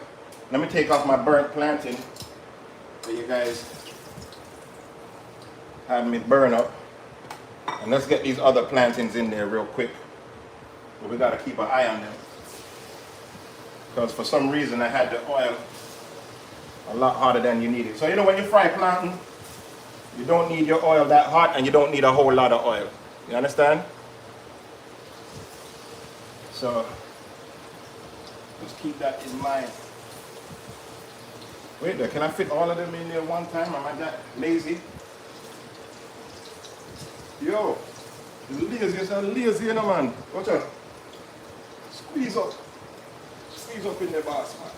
let me take off my burnt plantain so you guys have me burn up. And let's get these other plantains in there real quick. But we gotta keep an eye on them. Because for some reason I had the oil a lot hotter than you need it. So you know when you fry plantain, you don't need your oil that hot and you don't need a whole lot of oil. You understand? So just keep that in mind. Wait there, can I fit all of them in there one time? Am I that lazy? Yo, lazy, you're lazy, you know, man. Watch out. Squeeze up. Squeeze up in the boss, man.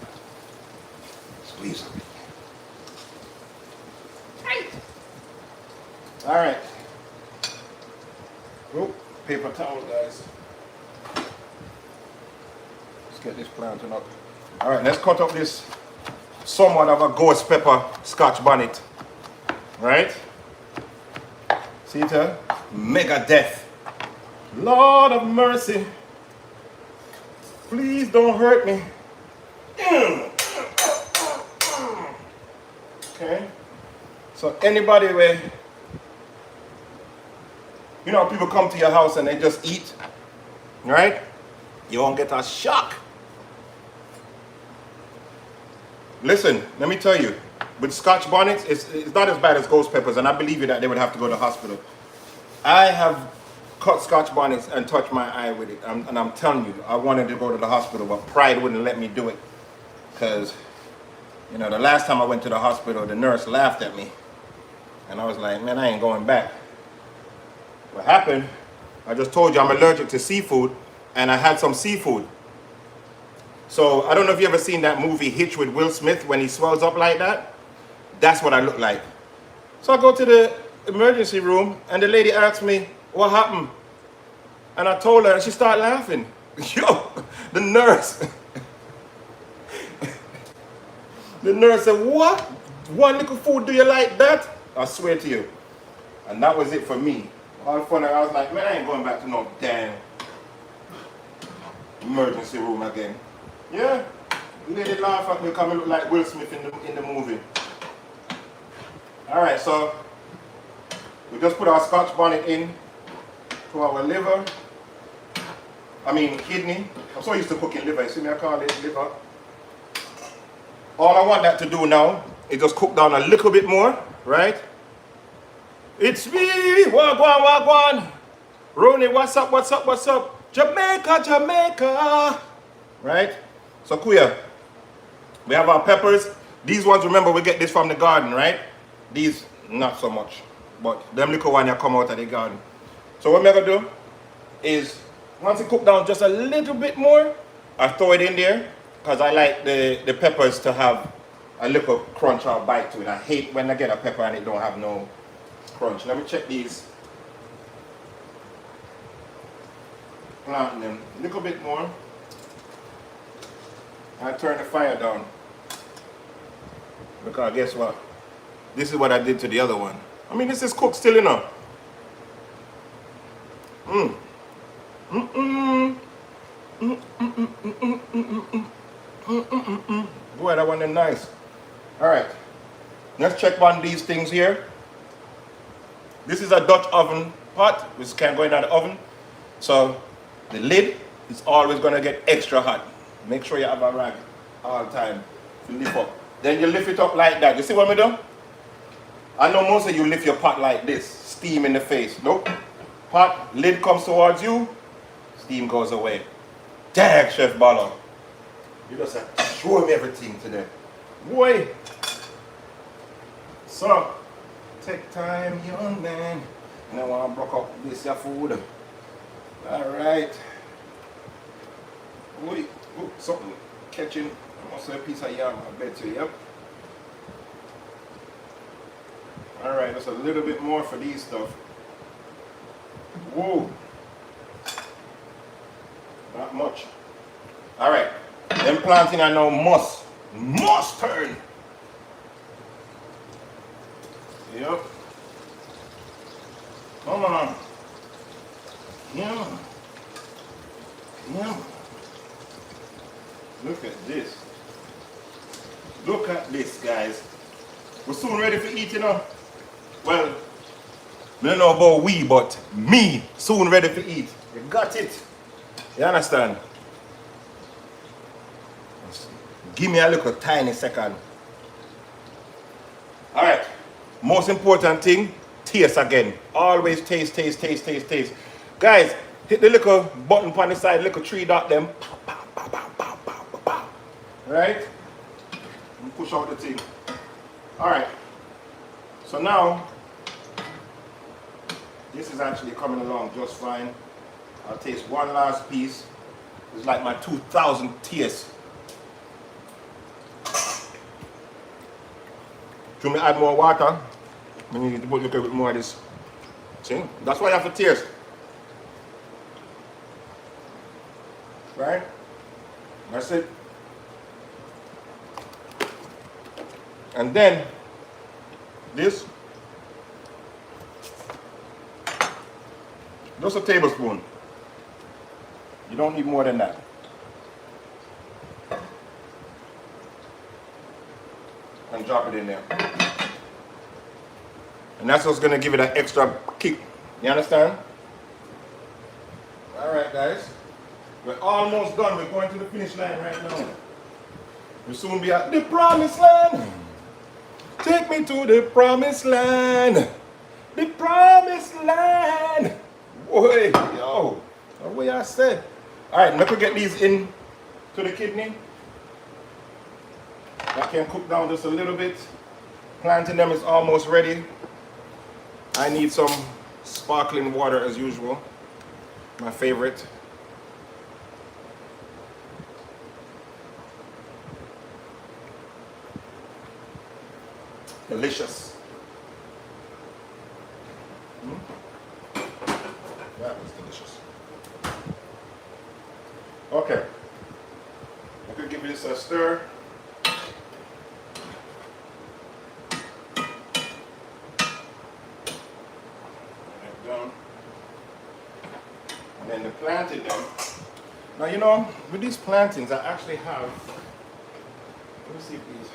Squeeze up. Right. All right. Oh, paper towel, guys. Let's get this plantain up. All right, let's cut up this somewhat of a ghost pepper scotch bonnet. Right? See it here? Mega death. Lord of mercy. Please don't hurt me. Okay. So anybody where, you know, people come to your house and they just eat, right? You won't get a shock. Listen, let me tell you, with Scotch bonnets, it's not as bad as ghost peppers, and I believe you that they would have to go to the hospital. I have cut Scotch bonnets and touched my eye with it, and I'm telling you, I wanted to go to the hospital, but pride wouldn't let me do it. Because, you know, the last time I went to the hospital, the nurse laughed at me. And I was like, man, I ain't going back. What happened, I just told you I'm allergic to seafood, and I had some seafood. So I don't know if you ever seen that movie Hitch with Will Smith when he swells up like that. That's what I look like. So I go to the emergency room and the lady asked me, what happened? And I told her and she started laughing. Yo, the nurse. The nurse said, what? One little food, do you like that? I swear to you. And that was it for me. All fun, I was like, man, I ain't going back to no damn emergency room again. Yeah, the lady laughed at me because I look like Will Smith in the movie. Alright, so we just put our Scotch bonnet in to our liver. I mean kidney. I'm so used to cooking liver, you see me, I call it liver. All I want that to do now is just cook down a little bit more, right? It's me, wagwan, wagwan. Ronnie, what's up, what's up, what's up? Jamaica, Jamaica. Right? So Kuya, we have our peppers. These ones, remember, we get this from the garden, right? These, not so much. But them little ones that come out of the garden. So what I'm going to do is, once it cook down just a little bit more, I throw it in there. Because I like the peppers to have a little crunch or bite to it. I hate when I get a pepper and it don't have no crunch. Let me check these. Planting them a little bit more. I turn the fire down. Because guess what? This is what I did to the other one. I mean, this is cooked still enough. Boy, that one is nice. Alright, let's check on these things here. This is a Dutch oven pot, which can't go in the oven. So the lid is always going to get extra hot. Make sure you have a rag all the time to lift up. Then you lift it up like that. You see what I do? I know most of you lift your pot like this, steam in the face. Nope. Pot, lid comes towards you, steam goes away. Dang, Chef Balo. You just have to show him everything today. Boy. So, take time, young man. And I want to broke up this your food. Alright. Boy, oh, something catching. I must have a piece of yam, I bet you, yep. Alright, just a little bit more for these stuff. Whoa. Not much. Alright. Them planting I know must turn. Yep. Come on. Yeah. Yeah. Look at this. Look at this, guys. We're soon ready for eating, you know. Well, I don't know about we, but me soon ready to eat. You got it. You understand? Give me a little tiny second. Alright. Most important thing, taste again. Always taste, taste, taste, taste, taste. Guys, hit the little button on the side, little 3 dot them. Right? And push out the thing. Alright. So now, this is actually coming along just fine. I'll taste one last piece. It's like my 2000 taste. Should we add more water? We need to put a little bit more of this. See? That's why you have to taste. Right? That's it. And then, this. Just a tablespoon. You don't need more than that. And drop it in there. And that's what's gonna give it an extra kick. You understand? Alright guys. We're almost done. We're going to the finish line right now. We'll soon be at the promised land. Take me to the promised land. The promised land. Boy, yo. That's what I said. Alright, let me get these in to the kidney. That can cook down just a little bit. Planting them is almost ready. I need some sparkling water as usual. My favorite. Delicious. That was delicious. Okay. I could give this a stir. Done. And then the plantain them. Now you know, with these plantains I actually have, let me see these.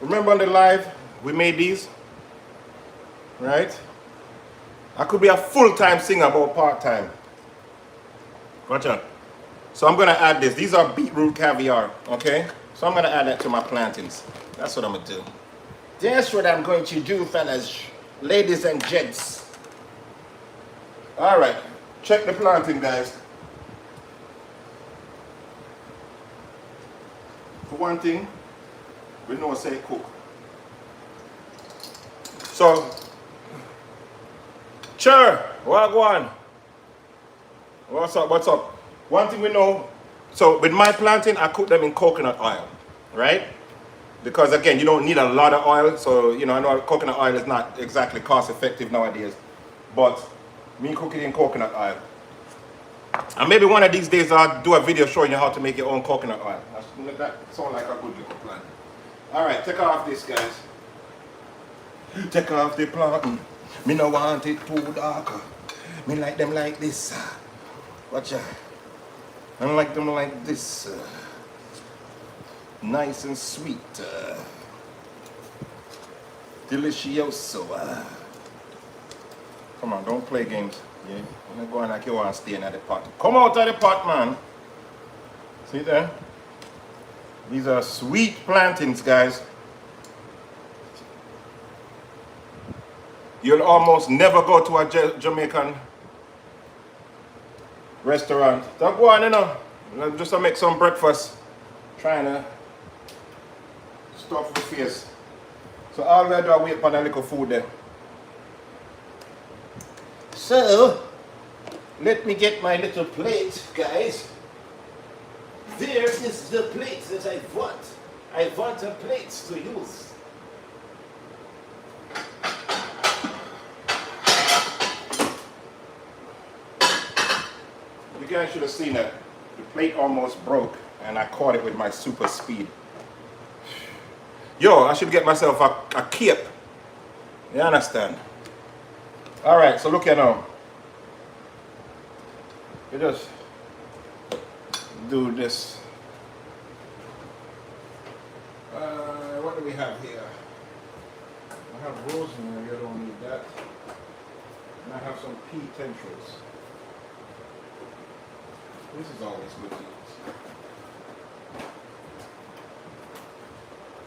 Remember on the live, we made these, right? I could be a full-time singer, but part-time. Gotcha. So I'm gonna add this. These are beetroot caviar, okay? So I'm gonna add that to my plantains. That's what I'm gonna do. That's what I'm going to do, fellas, ladies and gents. All right, check the plantain, guys. For one thing, we know say cook. So, sure, wagwan. What's up, what's up? One thing we know, so with my plantain, I cook them in coconut oil, right? Because again, you don't need a lot of oil, so you know, I know coconut oil is not exactly cost effective nowadays, but me cook it in coconut oil. And maybe one of these days I'll do a video showing you how to make your own coconut oil. That sounds like a good little plan. Alright, take off this, guys. Take off the plantain. Me no want it too dark. Me like them like this. Watch out. I like them like this. Nice and sweet. Delicioso. Come on, don't play games. Yeah, I'm not going like you want to stay in the pot. Come out of the pot, man. See there? These are sweet plantains, guys. You'll almost never go to a Jamaican restaurant. Don't go on, you know. Just to make some breakfast. Trying to stuff the face. So all we do is wait for a little food there. So, let me get my little plate, guys. There is the plate that I want. I want a plate to use. You guys should have seen that. The plate almost broke and I caught it with my super speed. Yo, I should get myself a cape. You understand? Alright, so look here now. We just do this. What do we have here? I have rosemary, I don't need that. And I have some pea tendrils. This is always good to use.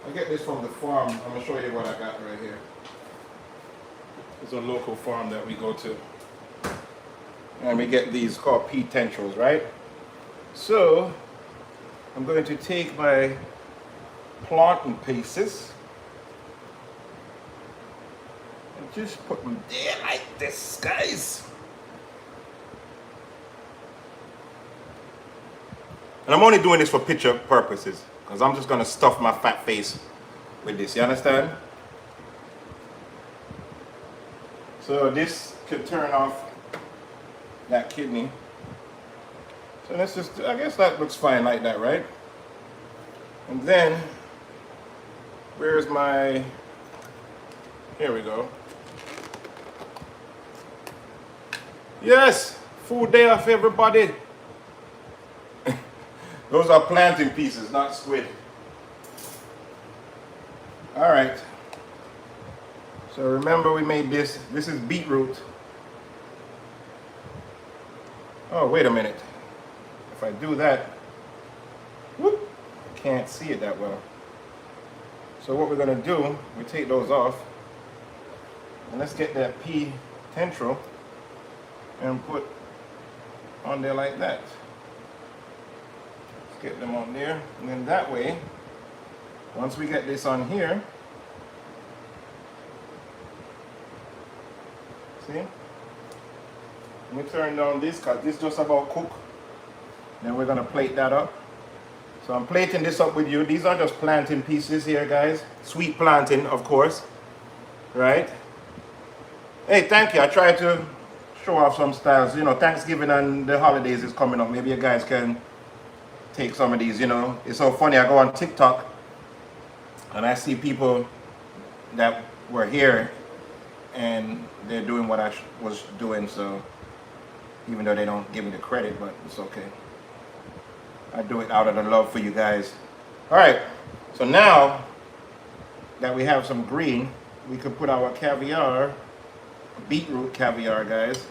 I get this from the farm. I'm going to show you what I got right here. It's a local farm that we go to. And we get these called pea tendrils, right? So, I'm going to take my plantain pieces and just put them there like this, guys. And I'm only doing this for picture purposes, because I'm just going to stuff my fat face with this, you understand? So this could turn off that kidney. So let's just, I guess that looks fine like that, right? And then, where's my, here we go. Yes, food day off everybody. Those are plantain pieces, not squid. All right. So remember we made this. This is beetroot. Oh, wait a minute. If I do that, whoop, I can't see it that well. So what we're gonna do, we take those off, and let's get that pea tendril and put on there like that. Let's get them on there, and then that way, once we get this on here, see? Let me turn down this because this is just about cook. Then we're gonna plate that up. So I'm plating this up with you. These are just plantain pieces here, guys. Sweet plantain, of course. Right? Hey, thank you. I tried to show off some styles. You know, Thanksgiving and the holidays is coming up. Maybe you guys can take some of these, you know. It's so funny. I go on TikTok and I see people that were here and they're doing what I was doing. So even though they don't give me the credit, but it's okay. I do it out of the love for you guys. All right, so now that we have some green, we could put our caviar, beetroot caviar, guys.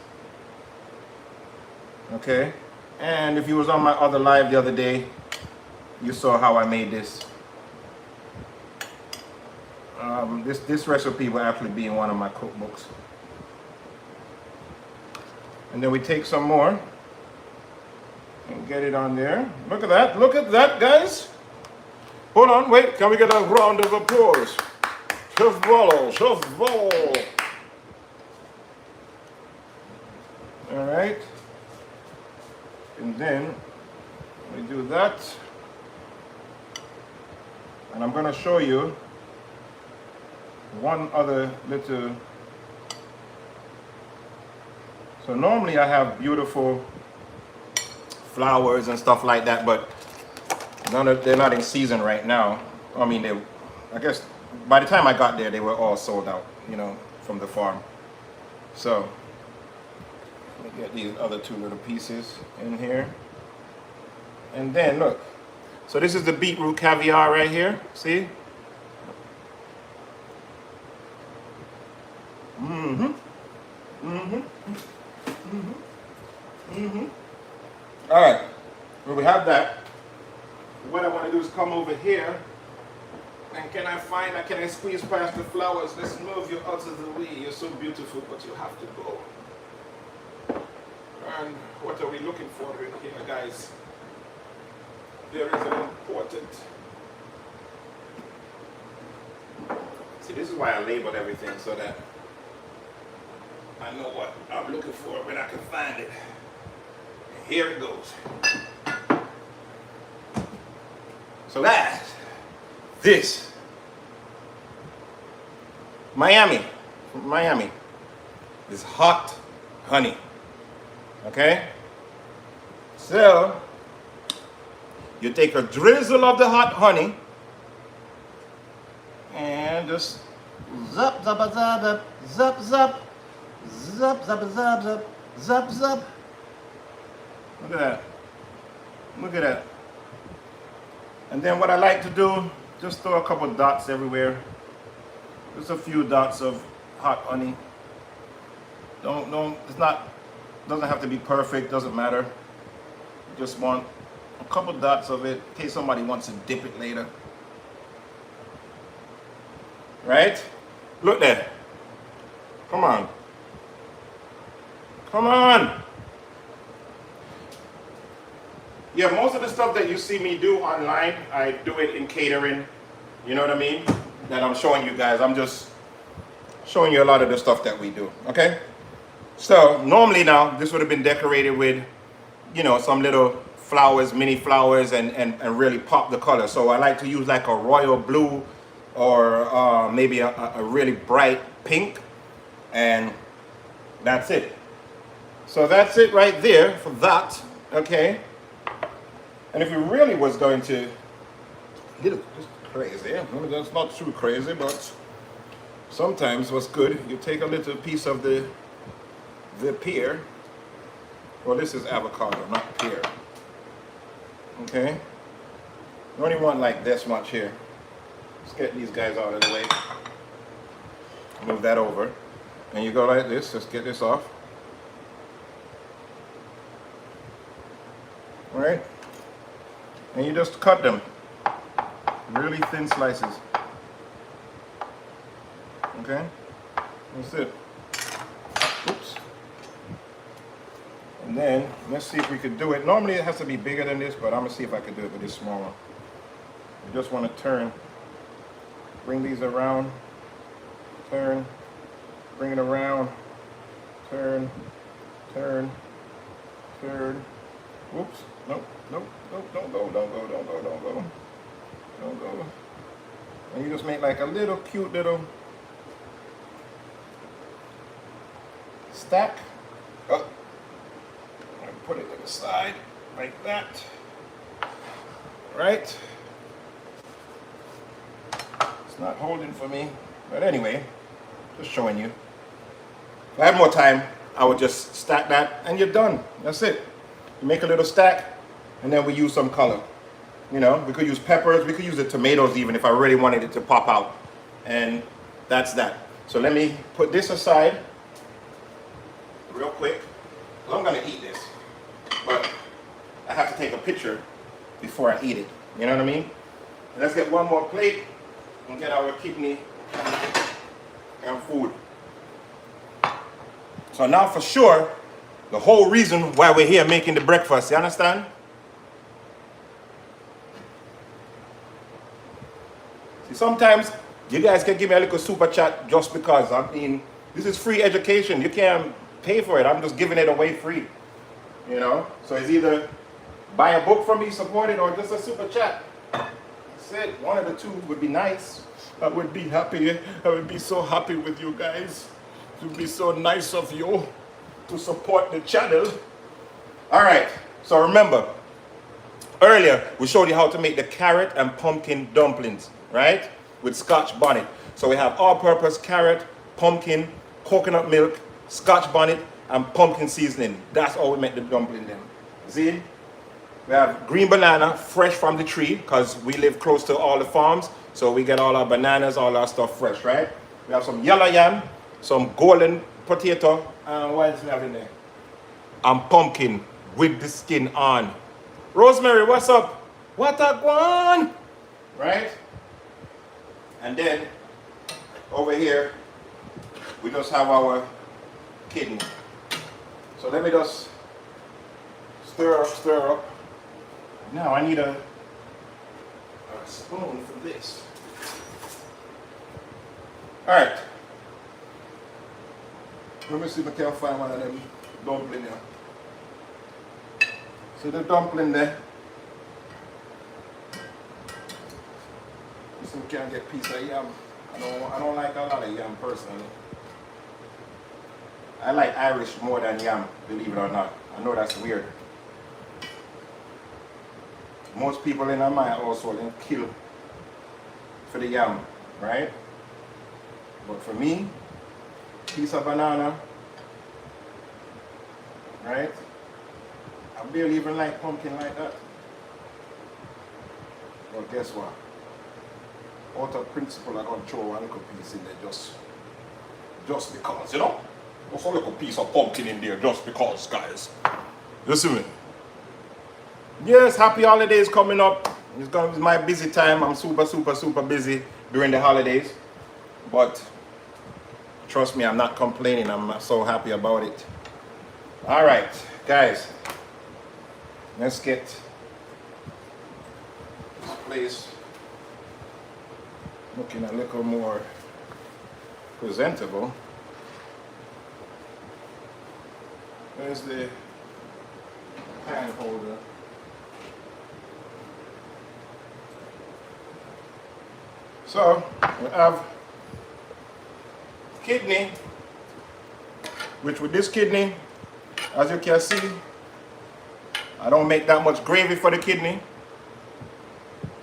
Okay, and if you was on my other live the other day, you saw how I made this. This recipe will actually be in one of my cookbooks. And then we take some more and get it on there. Look at that, guys. Hold on, wait, can we get a round of applause? Chef Balo, Chef Balo. All right. And then we do that. And I'm gonna show you one other little. So normally I have beautiful flowers and stuff like that, but they're not in season right now. I mean, I guess by the time I got there, they were all sold out, you know, from the farm. So let me get these other two little pieces in here. And then look, so this is the beetroot caviar right here, see? All right, well, we have that. What I want to do is come over here, and can I squeeze past the flowers? Let's move you out of the way. You're so beautiful, but you have to go. And what are we looking for in here, guys? There is an important. See, this is why I labeled everything so that I know what I'm looking for when I can find it. And here it goes. So this Miami is hot honey. Okay? So you take a drizzle of the hot honey and just zap zap zap zap zap zap zap zap zap zap zap zap. Look at that. Look at that. And then what I like to do, just throw a couple dots everywhere. Just a few dots of hot honey. Doesn't have to be perfect, doesn't matter. Just want a couple dots of it in case somebody wants to dip it later. Right? Look there. Come on. Come on. Yeah, most of the stuff that you see me do online, I do it in catering. You know what I mean? That I'm showing you guys. I'm just showing you a lot of the stuff that we do. Okay? So normally now, this would have been decorated with, you know, some little flowers, mini flowers, and really pop the color. So I like to use like a royal blue or maybe a really bright pink. And that's it. So that's it right there for that. Okay? And if you really was going to, little crazy, I mean, that's not too crazy, but sometimes what's good, you take a little piece of the pear Well, this is avocado, not pear. Okay? You only want like this much here. Let's get these guys out of the way. Move that over. And you go like this. Just get this off. Right? And you just cut them. Really thin slices. Okay? That's it. Oops. And then, let's see if we could do it. Normally it has to be bigger than this, but I'm going to see if I can do it with this small one. You just want to turn. Bring these around. Turn. Bring it around. Turn. Turn. Turn. Whoops. Nope. Nope. Nope. Don't go. Don't go. Don't go. Don't go. Don't go. And you just make like a little cute little stack. Oh. Put it to the side like that. Right? It's not holding for me. But anyway, just showing you. If I had more time, I would just stack that and you're done. That's it. You make a little stack and then we use some color. You know, we could use peppers, we could use the tomatoes even if I really wanted it to pop out. And that's that. So let me put this aside real quick. I'm gonna eat this, but I have to take a picture before I eat it. You know what I mean? And let's get one more plate and get our kidney and food. So now for sure, the whole reason why we're here making the breakfast, you understand? See, sometimes you guys can give me a little super chat just because. I mean, this is free education. You can't pay for it. I'm just giving it away free. You know? So it's either buy a book from me, support it, or just a super chat. That's it. One of the two would be nice. I would be happy. I would be so happy with you guys. It would be so nice of you to support the channel. All right. So remember, earlier we showed you how to make the carrot and pumpkin dumplings, right? With Scotch bonnet. So we have all-purpose carrot, pumpkin, coconut milk, Scotch bonnet, and pumpkin seasoning. That's how we make the dumpling then. See? We have green banana, fresh from the tree, because we live close to all the farms. So we get all our bananas, all our stuff fresh, right? We have some yellow yam, some golden potato, and what else we have in there? And pumpkin with the skin on. Rosemary, what's up? What a one? Right? And then over here, we just have our kidney. So let me just stir up. Now I need a spoon for this. All right. Let me see if I can find one of them dumplings there. See the dumpling there? See if we can get a piece of yam. I don't like a lot of yam personally. I like Irish more than yam, believe it or not. I know that's weird. Most people in my household kill for the yam, right? But for me, piece of banana, right? I barely even like pumpkin like that. But guess what? Out of principle, I'm going to throw one little piece in there just because, you know? Just a little piece of pumpkin in there just because, guys. Listen to me. Yes, happy holidays coming up. It's going to be my busy time. I'm super busy during the holidays. But trust me, I'm not complaining. I'm so happy about it. All right, guys. Let's get this place looking a little more presentable. There's the pan holder. So we have kidney, which with this kidney, as you can see, I don't make that much gravy for the kidney.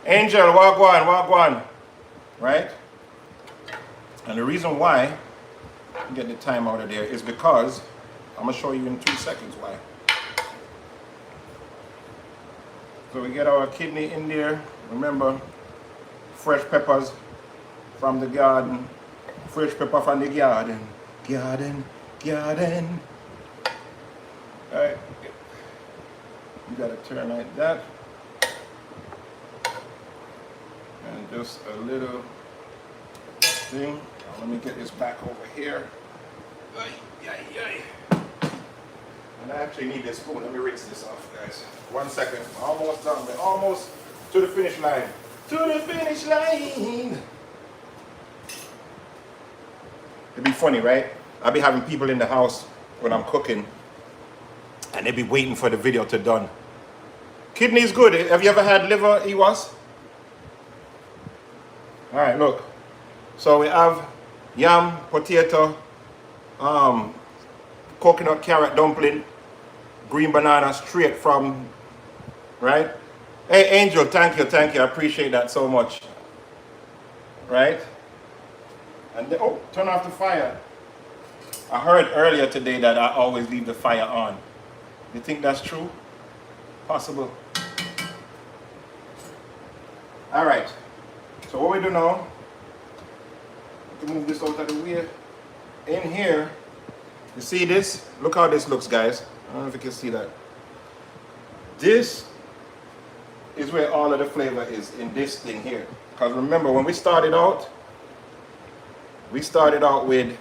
Angel, wagwan, right? And the reason why, get the time out of there, is because I'm gonna show you in 2 seconds why. So we get our kidney in there. Remember, fresh peppers from the garden. Fresh pepper from the garden. Garden. Alright. You gotta turn like that. And just a little thing. Now let me get this back over here. And I actually need this spoon. Let me rinse this off, guys. 1 second. Almost done. We're almost to the finish line. To the finish line. It'd be funny, right? I'll be having people in the house when I'm cooking, and they be waiting for the video to done. Kidney is good. Have you ever had liver, Iwas? All right, look. So we have yam, potato, coconut carrot dumpling, green banana straight from, right? Hey, Angel, thank you. I appreciate that so much. Right? And then, oh, turn off the fire. I heard earlier today that I always leave the fire on. You think that's true? Possible. All right. So what we do now, to move this out of the way. In here, you see this? Look how this looks, guys. I don't know if you can see that. This is where all of the flavor is, in this thing here. Because remember, when we started out with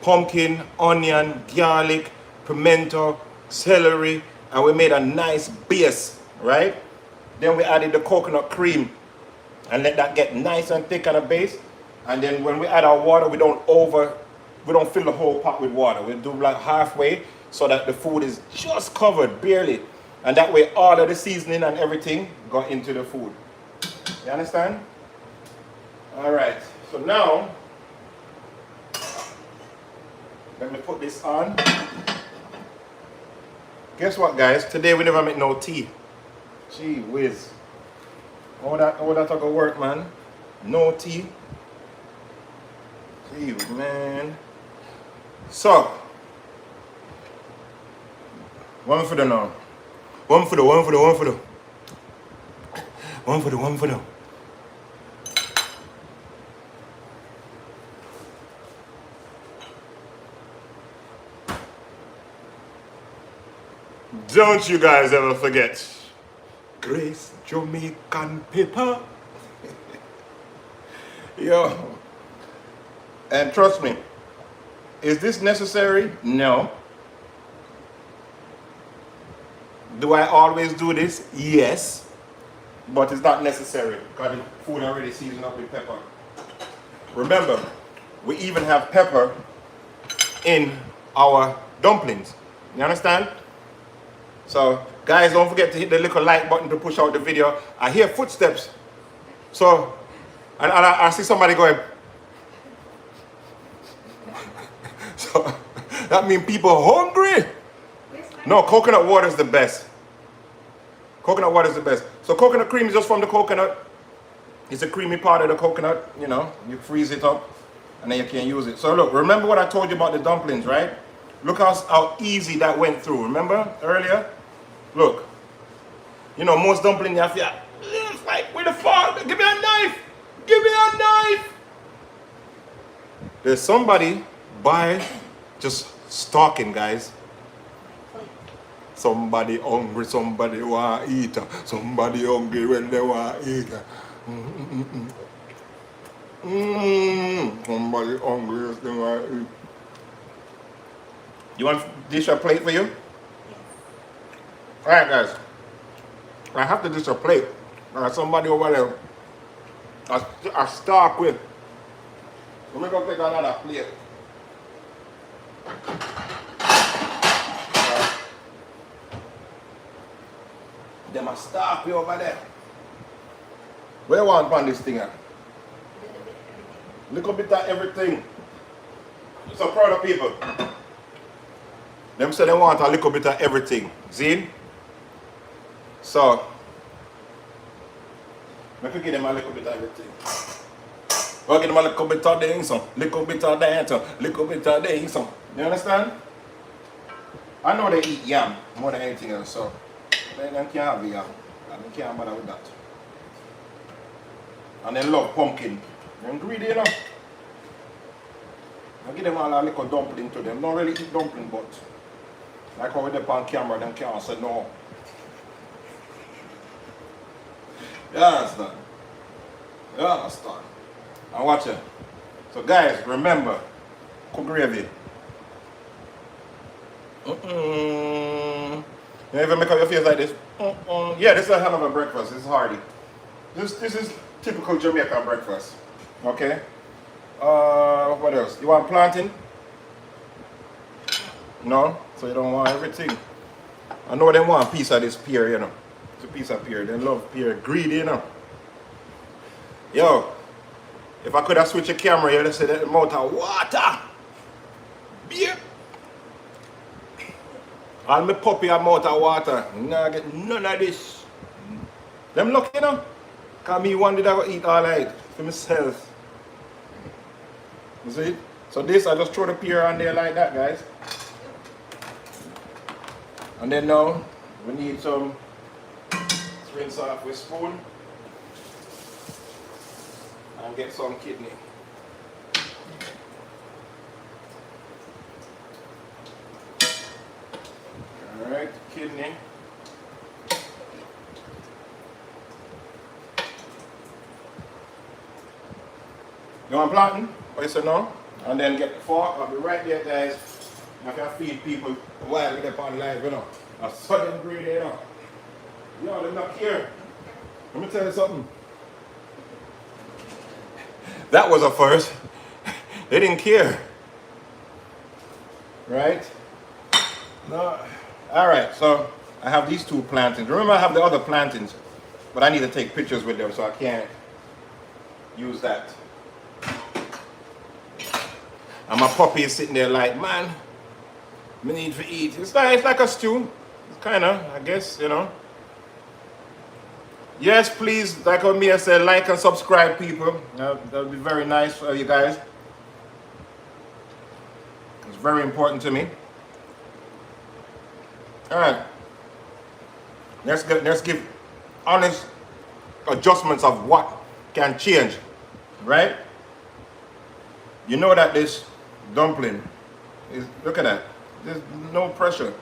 pumpkin, onion, garlic, pimento, celery, and we made a nice base, right? Then we added the coconut cream and let that get nice and thick on a base. And then when we add our water, we don't fill the whole pot with water. We do like halfway so that the food is just covered, barely. And that way all of the seasoning and everything got into the food. You understand? All right, so now, let me put this on. Guess what, guys? Today we never make no tea. Gee whiz. All that gonna work, man. No tea. Gee, man. So, one for the now. One for the. Don't you guys ever forget Grace Jamaican pepper. Yo. And trust me, is this necessary? No. Do I always do this? Yes. But it's not necessary because the food already seasoned up with pepper. Remember, we even have pepper in our dumplings. You understand? So, guys, don't forget to hit the little like button to push out the video. I hear footsteps. So, and I see somebody going. So, that means people are hungry. No, coconut water is the best. Coconut water is the best. So, coconut cream is just from the coconut. It's a creamy part of the coconut, you know. You freeze it up, and then you can use it. So, look, remember what I told you about the dumplings, right? Look how easy that went through. Remember earlier? Look. You know, most dumplings you have to fight with a fork. Give me a knife. Give me a knife. There's somebody by just stalking, guys. Somebody hungry, somebody want to eat. Somebody hungry when they want to eat. Somebody hungry when they want to eat. You want dish a plate for you? Yes. Alright, guys. I have to dish a plate. Somebody over there I start with. Let me go take another plate. Them I start with over there. Where you want on this thing at? Little bit of everything. So proud of people. Them say they want a little bit of everything. See? So, I could give them a little bit of everything. I'll give them a little bit of this, little bit of that, little bit of this. You understand? I know they eat yam more than anything else, so they can't have the yam. And they can't bother with that. And they love pumpkin. They're greedy, you know. I give them all a little dumpling to them. Don't really eat dumpling, but like how they're on camera, them can't say no. You understand? You understand? And watch it. So guys, remember, cook gravy. You ever make up your face like this? Yeah, this is a hell of a breakfast. This is hearty. This is typical Jamaican breakfast. Okay. What else? You want plantain? No? So you don't want everything. I know they want a piece of this pear, you know. It's a piece of pear. They love pear. Greedy, you know. Yo, if I could have switched a camera, you'd have said that amount of water. Beer. All my puppy amount of water. Nah, get none of this. Them lucky, you know. Cause me one day I go eat all right for myself. You see? So this, I just throw the pear on there like that, guys. And then now, we need some, let's rinse off with a spoon. And get some kidney. Alright, kidney. You want plantain? Or you say no? And then get the fork. I'll be right there, guys. I can feed people while they're on live, you know. A sudden greedy, you know. Yo, they're not here. Let me tell you something. That was a first. They didn't care. Right? No. Alright, so I have these two plantains. Remember I have the other plantains, but I need to take pictures with them, so I can't use that. And my puppy is sitting there like, man, we need to eat. It's like a stew. It's kind of, I guess, you know. Yes, please, like Mia said, like and subscribe, people. That would be very nice for you guys. It's very important to me. All right. Let's give honest adjustments of what can change, right? You know that this dumpling is, look at that. There's no pressure.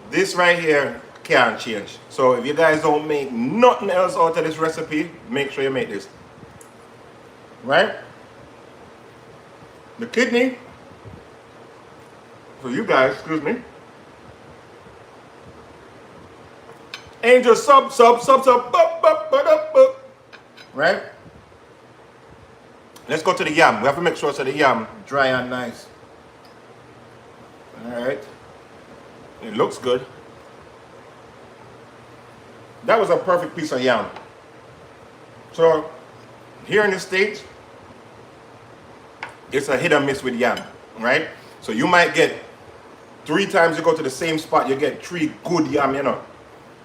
This right here can't change. So if you guys don't make nothing else out of this recipe, make sure you make this. Right? The kidney, for you guys, excuse me, Angel sub, right? Let's go to the yam. We have to make sure so the yam dry and nice. All right. It looks good. That was a perfect piece of yam. So here in the States, it's a hit or miss with yam, right? So you might get 3 times you go to the same spot, you get 3 good yam, you know.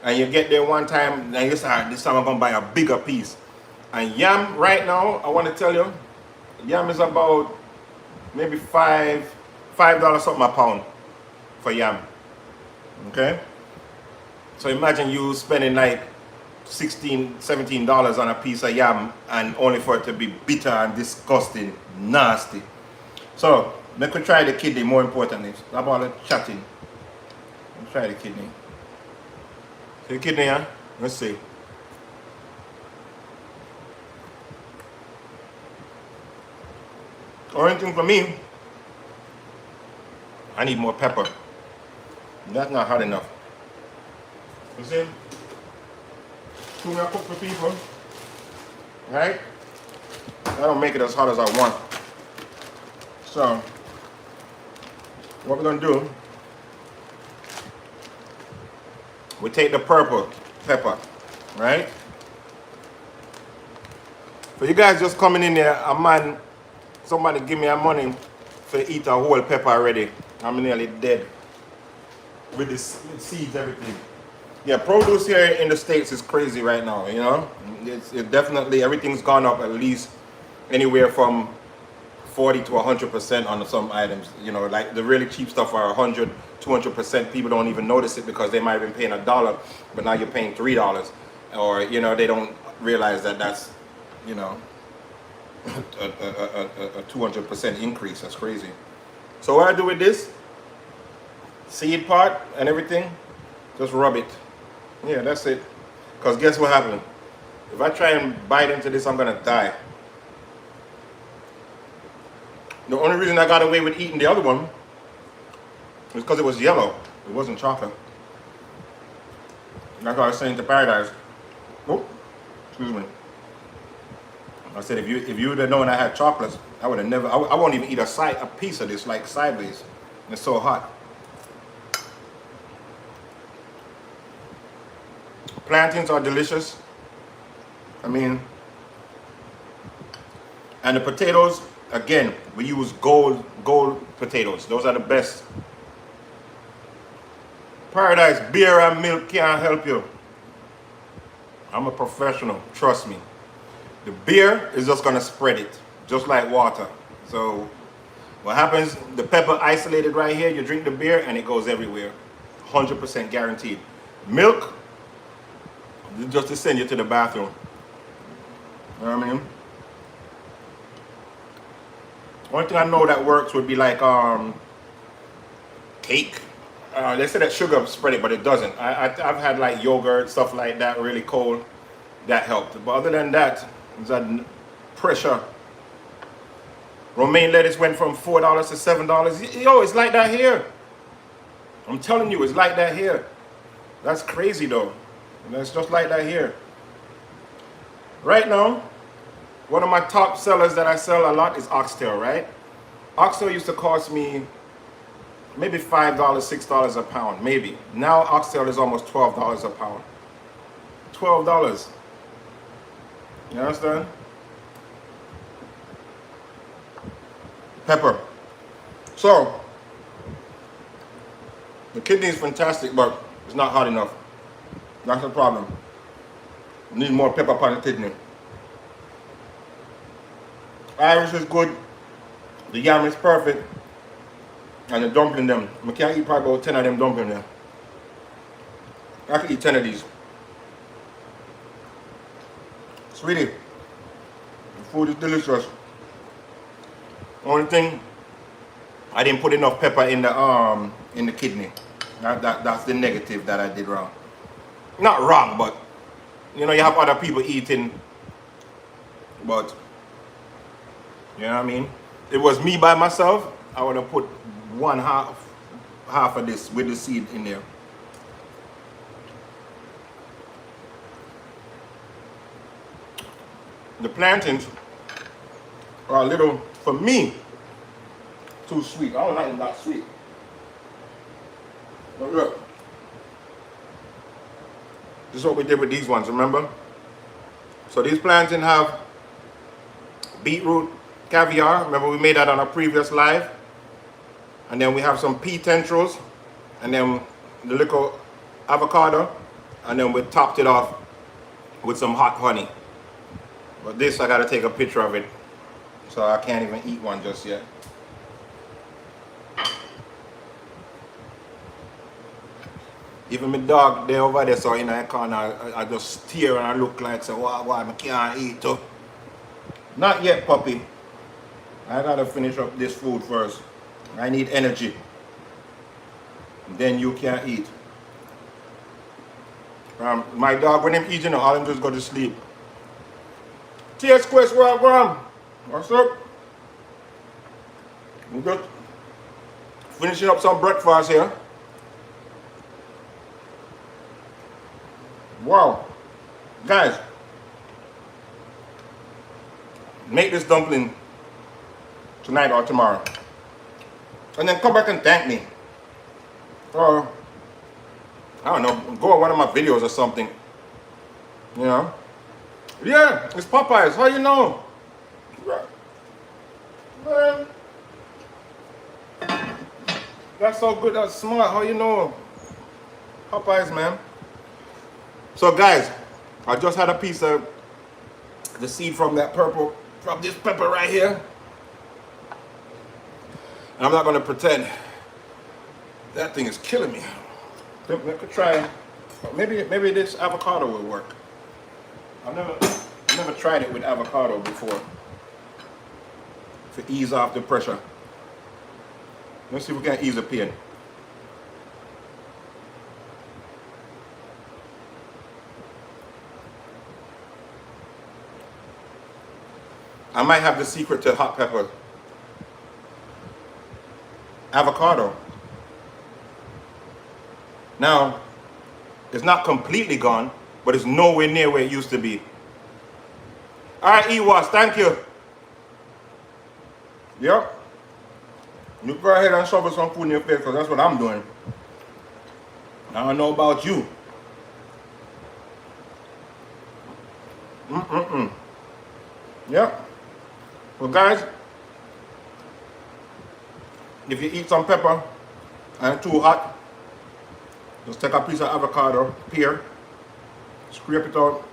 And you get there one time, and you say, this time I'm gonna buy a bigger piece. And yam right now, I want to tell you, yam is about maybe $5 something a pound for yam. Okay? So imagine you spending like $16, $17 on a piece of yam and only for it to be bitter and disgusting, nasty. So let me try the kidney more importantly. Stop all the chatting. Let's try the kidney. The kidney, huh? Let's see. Only thing for me, I need more pepper. That's not hot enough. You see? When I cook for people, right? I don't make it as hot as I want. So, what we're gonna do, we take the purple pepper, right? For you guys just coming in here, a man, somebody give me a money to eat a whole pepper already. I'm nearly dead. With the seeds, everything. Yeah, produce here in the States is crazy right now, you know? It definitely, everything's gone up at least anywhere from 40 to 100% on some items. You know, like the really cheap stuff are 100, 200%. People don't even notice it because they might have been paying $1, but now you're paying $3. Or, you know, they don't realize that that's, you know, a 200% increase. That's crazy. So what I do with this seed part and everything, just rub it. Yeah, that's it. Because guess what happened? If I try and bite into this, I'm gonna die. The only reason I got away with eating the other one was because it was yellow. It wasn't chocolate. That's what I was saying to Paradise. Oh, excuse me. I said if you would have known I had chocolates, I would have never. I won't even eat a piece of this like sideways. It's so hot. Plantains are delicious. I mean, and the potatoes, again, we use gold potatoes. Those are the best. Paradise, beer and milk can't help you. I'm a professional, trust me. The beer is just gonna spread it, just like water. So what happens, the pepper isolated right here, you drink the beer and it goes everywhere. 100% guaranteed. Milk, just to send you to the bathroom. You know what I mean? One thing I know that works would be like cake. They say that sugar spread it, but it doesn't. I've had like yogurt, stuff like that, really cold. That helped. But other than that, it's that pressure. Romaine lettuce went from $4 to $7. Yo, it's like that here. I'm telling you, it's like that here. That's crazy though. It's just like that here. Right now, one of my top sellers that I sell a lot is oxtail, right? Oxtail used to cost me maybe $5, $6 a pound, maybe. Now oxtail is almost $12 a pound. $12. You understand? Pepper. So, the kidney is fantastic, but it's not hot enough. That's the problem. Need more pepper on the kidney. Irish is good. The yam is perfect. And the dumpling them. I can't eat probably about 10 of them dumplings there. I can eat 10 of these. Sweetie, the food is delicious. Only thing, I didn't put enough pepper in the kidney. That's the negative that I did wrong. Not wrong, but you know, you have other people eating, but you know what I mean? It was me by myself, I would have put half of this with the seed in there. The plantains are a little, for me, too sweet. I don't like them that sweet. But look, this is what we did with these ones, remember? So these plantains have beetroot caviar. Remember we made that on a previous live. And then we have some pea tendrils. And then the little avocado. And then we topped it off with some hot honey. But this, I gotta take a picture of it. So I can't even eat one just yet. Even my dog, they over there, so in that corner, I just stare and I look like, so why I can't eat too? Not yet, puppy. I gotta finish up this food first. I need energy. Then you can eat. My dog, when I'm eating, all I'm just go to sleep. TS Quest, what's up? I'm just finishing up some breakfast here. Wow. Guys, make this dumpling tonight or tomorrow. And then come back and thank me. Or, I don't know, go on one of my videos or something. You know? Yeah, it's Popeyes. How you know? Man. That's so good, that's smart. How you know? Popeyes, man. So guys, I just had a piece of the seed from that purple, from this pepper right here. And I'm not gonna pretend that thing is killing me. We could try, maybe this avocado will work. I've never tried it with avocado before to ease off the pressure. Let's see if we can ease the pain. I might have the secret to hot pepper. Avocado. Now, it's not completely gone, but it's nowhere near where it used to be. All right, Ewas, thank you. Yep. You go ahead and shovel some food in your face, because that's what I'm doing. I don't know about you. Yep. Well, guys, if you eat some pepper and it's too hot, just take a piece of avocado, pear, scrape it out,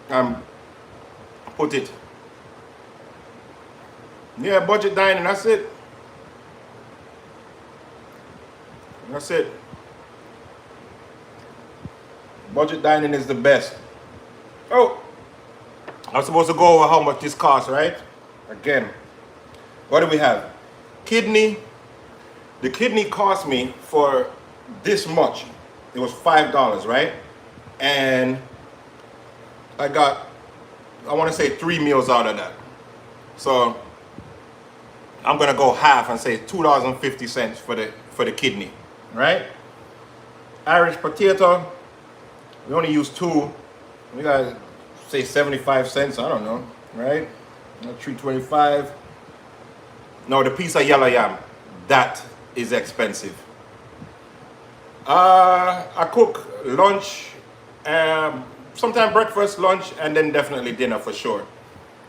and put it. Yeah, budget dining, that's it. That's it. Budget dining is the best. Oh, I'm supposed to go over how much this costs, right? Again, what do we have? Kidney. The kidney cost me for this much. It was $5, right? And I got, I want to say 3 meals out of that. So I'm gonna go half and say $2.50 for the kidney, right? Irish potato, we only use 2. We got say 75 cents. I don't know, right? $3.25. No, the piece of yellow yam, that is expensive. I cook lunch, sometime breakfast, lunch, and then definitely dinner for sure,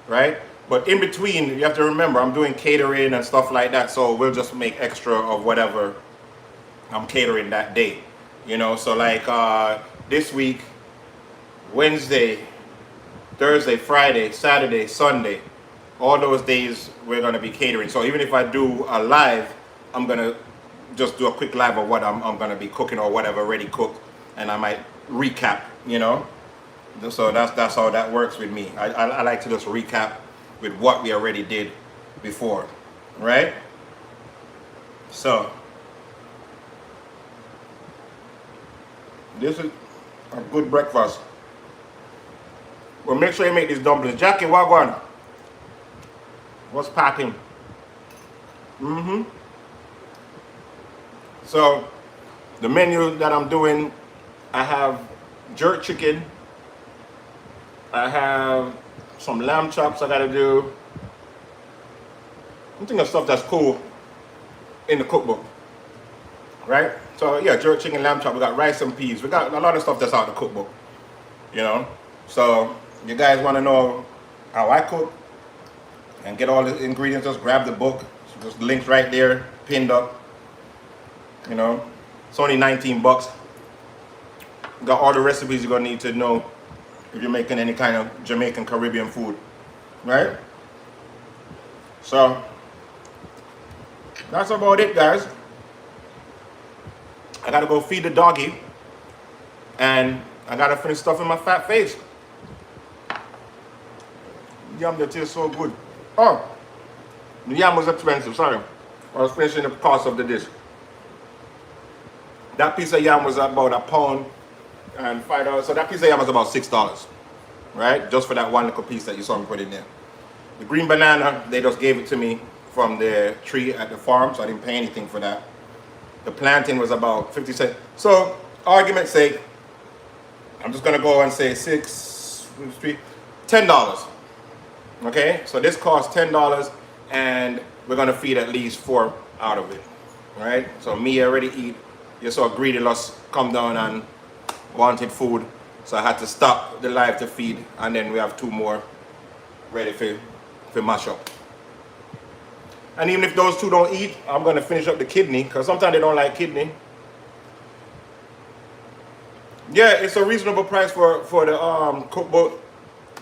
right? But in between, you have to remember, I'm doing catering and stuff like that, so we'll just make extra of whatever I'm catering that day, you know? So like this week, Wednesday, Thursday, Friday, Saturday, Sunday, all those days we're gonna be catering. So even if I do a live, I'm gonna just do a quick live of what I'm gonna be cooking or whatever already cooked, and I might recap, you know? So that's how that works with me. I like to just recap with what we already did before, right? So this is a good breakfast. Well, make sure you make these dumplings. Jackie, what going? What's packing? So the menu that I'm doing, I have jerk chicken. I have some lamb chops I gotta do. I'm thinking of stuff that's cool in the cookbook, right? So yeah, jerk chicken, lamb chop. We got rice and peas. We got a lot of stuff that's out of the cookbook, you know. So you guys want to know how I cook and get all the ingredients? Just grab the book. Just links right there, pinned up. You know, it's only 19 bucks. Got all the recipes you're gonna need to know if you're making any kind of Jamaican Caribbean food, right? So that's about it, guys. I gotta go feed the doggy, and I gotta finish stuffing my fat face. Yum, that tastes so good. Oh, the yam was expensive, sorry. I was finishing the cost of the dish. That piece of yam was about £1 and $5. So that piece of yam was about $6, right? Just for that one little piece that you saw me put in there. The green banana, they just gave it to me from the tree at the farm, so I didn't pay anything for that. The plantain was about 50 cents. So, argument's sake, I'm just gonna go and say $10. Okay, so this costs $10, and we're gonna feed at least 4 out of it. Right? So me already eat. You saw Greedy Lust come down and wanted food, so I had to stop the live to feed, and then we have 2 more ready for mash up. And even if those 2 don't eat, I'm gonna finish up the kidney, because sometimes they don't like kidney. Yeah, it's a reasonable price for the cookbook.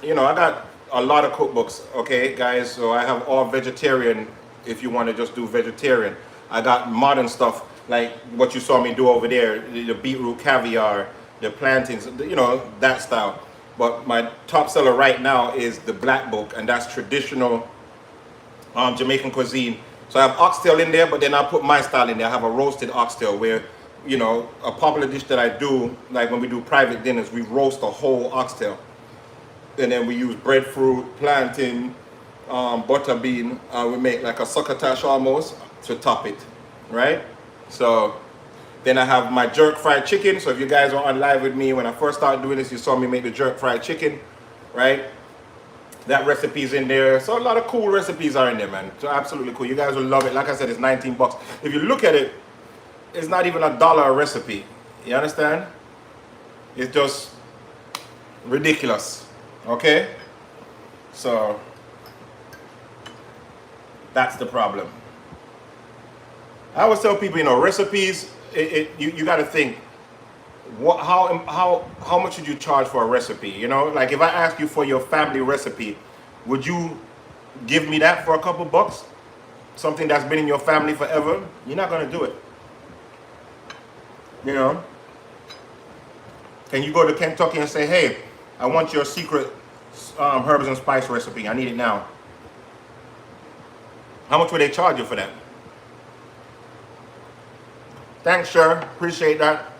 You know, I got a lot of cookbooks, okay, guys? So I have all vegetarian if you want to just do vegetarian. I got modern stuff like what you saw me do over there, the beetroot caviar, the plantains, you know, that style. But my top seller right now is the black book, and that's traditional Jamaican cuisine. So I have oxtail in there, but then I put my style in there. I have a roasted oxtail where, you know, a popular dish that I do, like when we do private dinners, we roast a whole oxtail. And then we use breadfruit, plantain, butter bean. We make like a succotash almost to top it, right? So then I have my jerk fried chicken. So if you guys are on live with me, when I first started doing this, you saw me make the jerk fried chicken, right? That recipe's in there. So a lot of cool recipes are in there, man. So absolutely cool. You guys will love it. Like I said, it's 19 bucks. If you look at it, it's not even $1 a recipe. You understand? It's just ridiculous. Okay? So that's the problem. I always tell people, you know, recipes, you got to think, how much would you charge for a recipe? You know, like if I ask you for your family recipe, would you give me that for a couple bucks? Something that's been in your family forever? You're not going to do it. You know? Can you go to Kentucky and say, hey, I want your secret herbs and spice recipe. I need it now. How much would they charge you for that? Thanks, sir. Appreciate that.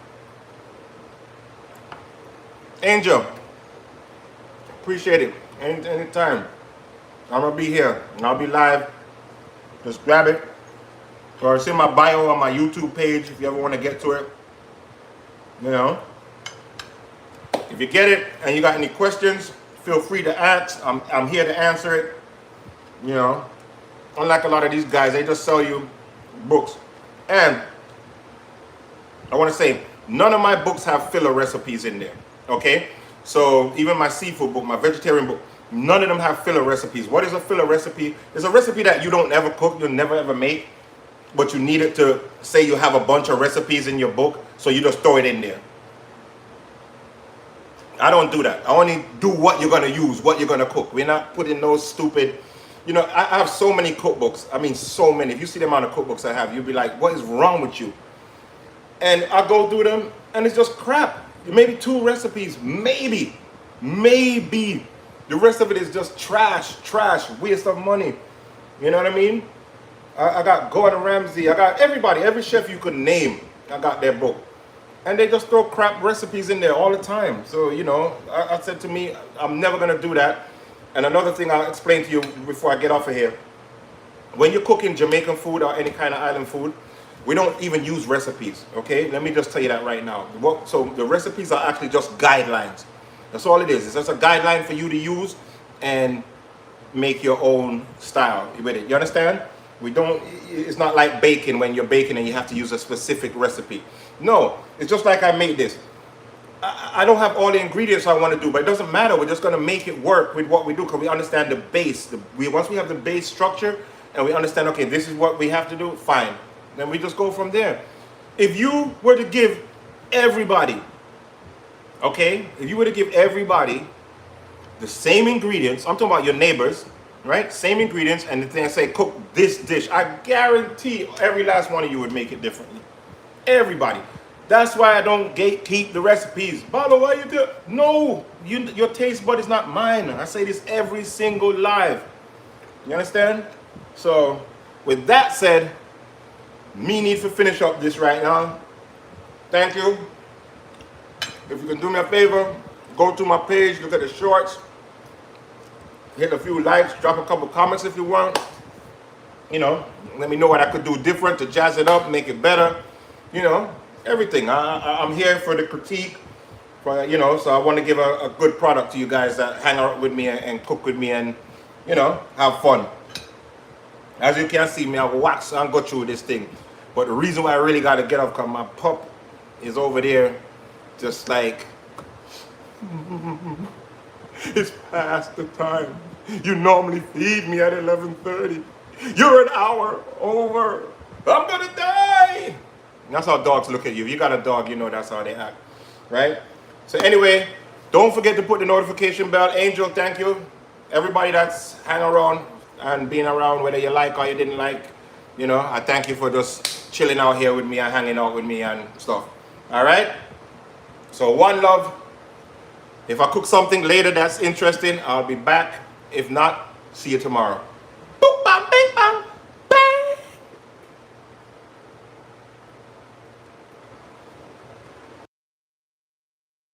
Angel, appreciate it. Anytime. I'm going to be here and I'll be live. Just grab it. Or it's in my bio on my YouTube page if you ever want to get to it. You know. If you get it and you got any questions, feel free to ask. I'm here to answer it. You know. Unlike a lot of these guys, they just sell you books. And I want to say, none of my books have filler recipes in there. Okay? So even my seafood book, my vegetarian book, none of them have filler recipes. What is a filler recipe? It's a recipe that you don't ever cook, you'll never ever make, but you need it to say you have a bunch of recipes in your book, so you just throw it in there. I don't do that. I only do what you're going to use, what you're going to cook. We're not putting those stupid, you know, I have so many cookbooks. I mean, so many. If you see the amount of cookbooks I have, you'll be like, what is wrong with you? And I go through them, and it's just crap. Maybe 2 recipes, maybe. The rest of it is just trash, waste of money. You know what I mean? I got Gordon Ramsay, I got everybody, every chef you could name, I got their book. And they just throw crap recipes in there all the time. So, you know, I said to me, I'm never going to do that. And another thing I'll explain to you before I get off of here. When you're cooking Jamaican food or any kind of island food, we don't even use recipes, okay? Let me just tell you that right now. So the recipes are actually just guidelines. That's all it is. It's just a guideline for you to use and make your own style with it. You understand? It's not like baking when you're baking and you have to use a specific recipe. No, it's just like I made this. I don't have all the ingredients I want to do, but it doesn't matter. We're just going to make it work with what we do because we understand the base. Once we have the base structure and we understand, okay, this is what we have to do, fine. Then we just go from there. If you were to give everybody, okay, if you were to give everybody the same ingredients, I'm talking about your neighbors, right? Same ingredients, and then say, cook this dish, I guarantee every last one of you would make it differently. Everybody. That's why I don't gatekeep the recipes. Balo, why you do? No, your taste bud is not mine. I say this every single live. You understand? So, with that said, me need to finish up this right now. Thank you. If you can do me a favor, go to my page, look at the shorts, hit a few likes, drop a couple comments if you want. You know, let me know what I could do different to jazz it up, make it better. You know, everything. I'm here for the critique, you know, so I want to give a good product to you guys that hang out with me and cook with me and, you know, have fun. As you can see me, I will wax and go through this thing. But the reason why I really got to get up, because my pup is over there just like, it's past the time. You normally feed me at 11:30. You're an hour over. I'm going to die. That's how dogs look at you. If you got a dog, you know that's how they act, right? So anyway, don't forget to put the notification bell. Angel, thank you. everybody that's hang around and being around, whether you like or you didn't like, you know, I thank you for just chilling out here with me and hanging out with me and stuff. All right. So one love. If I cook something later that's interesting, I'll be back. If not, see you tomorrow. Boop, bam, bing, bang.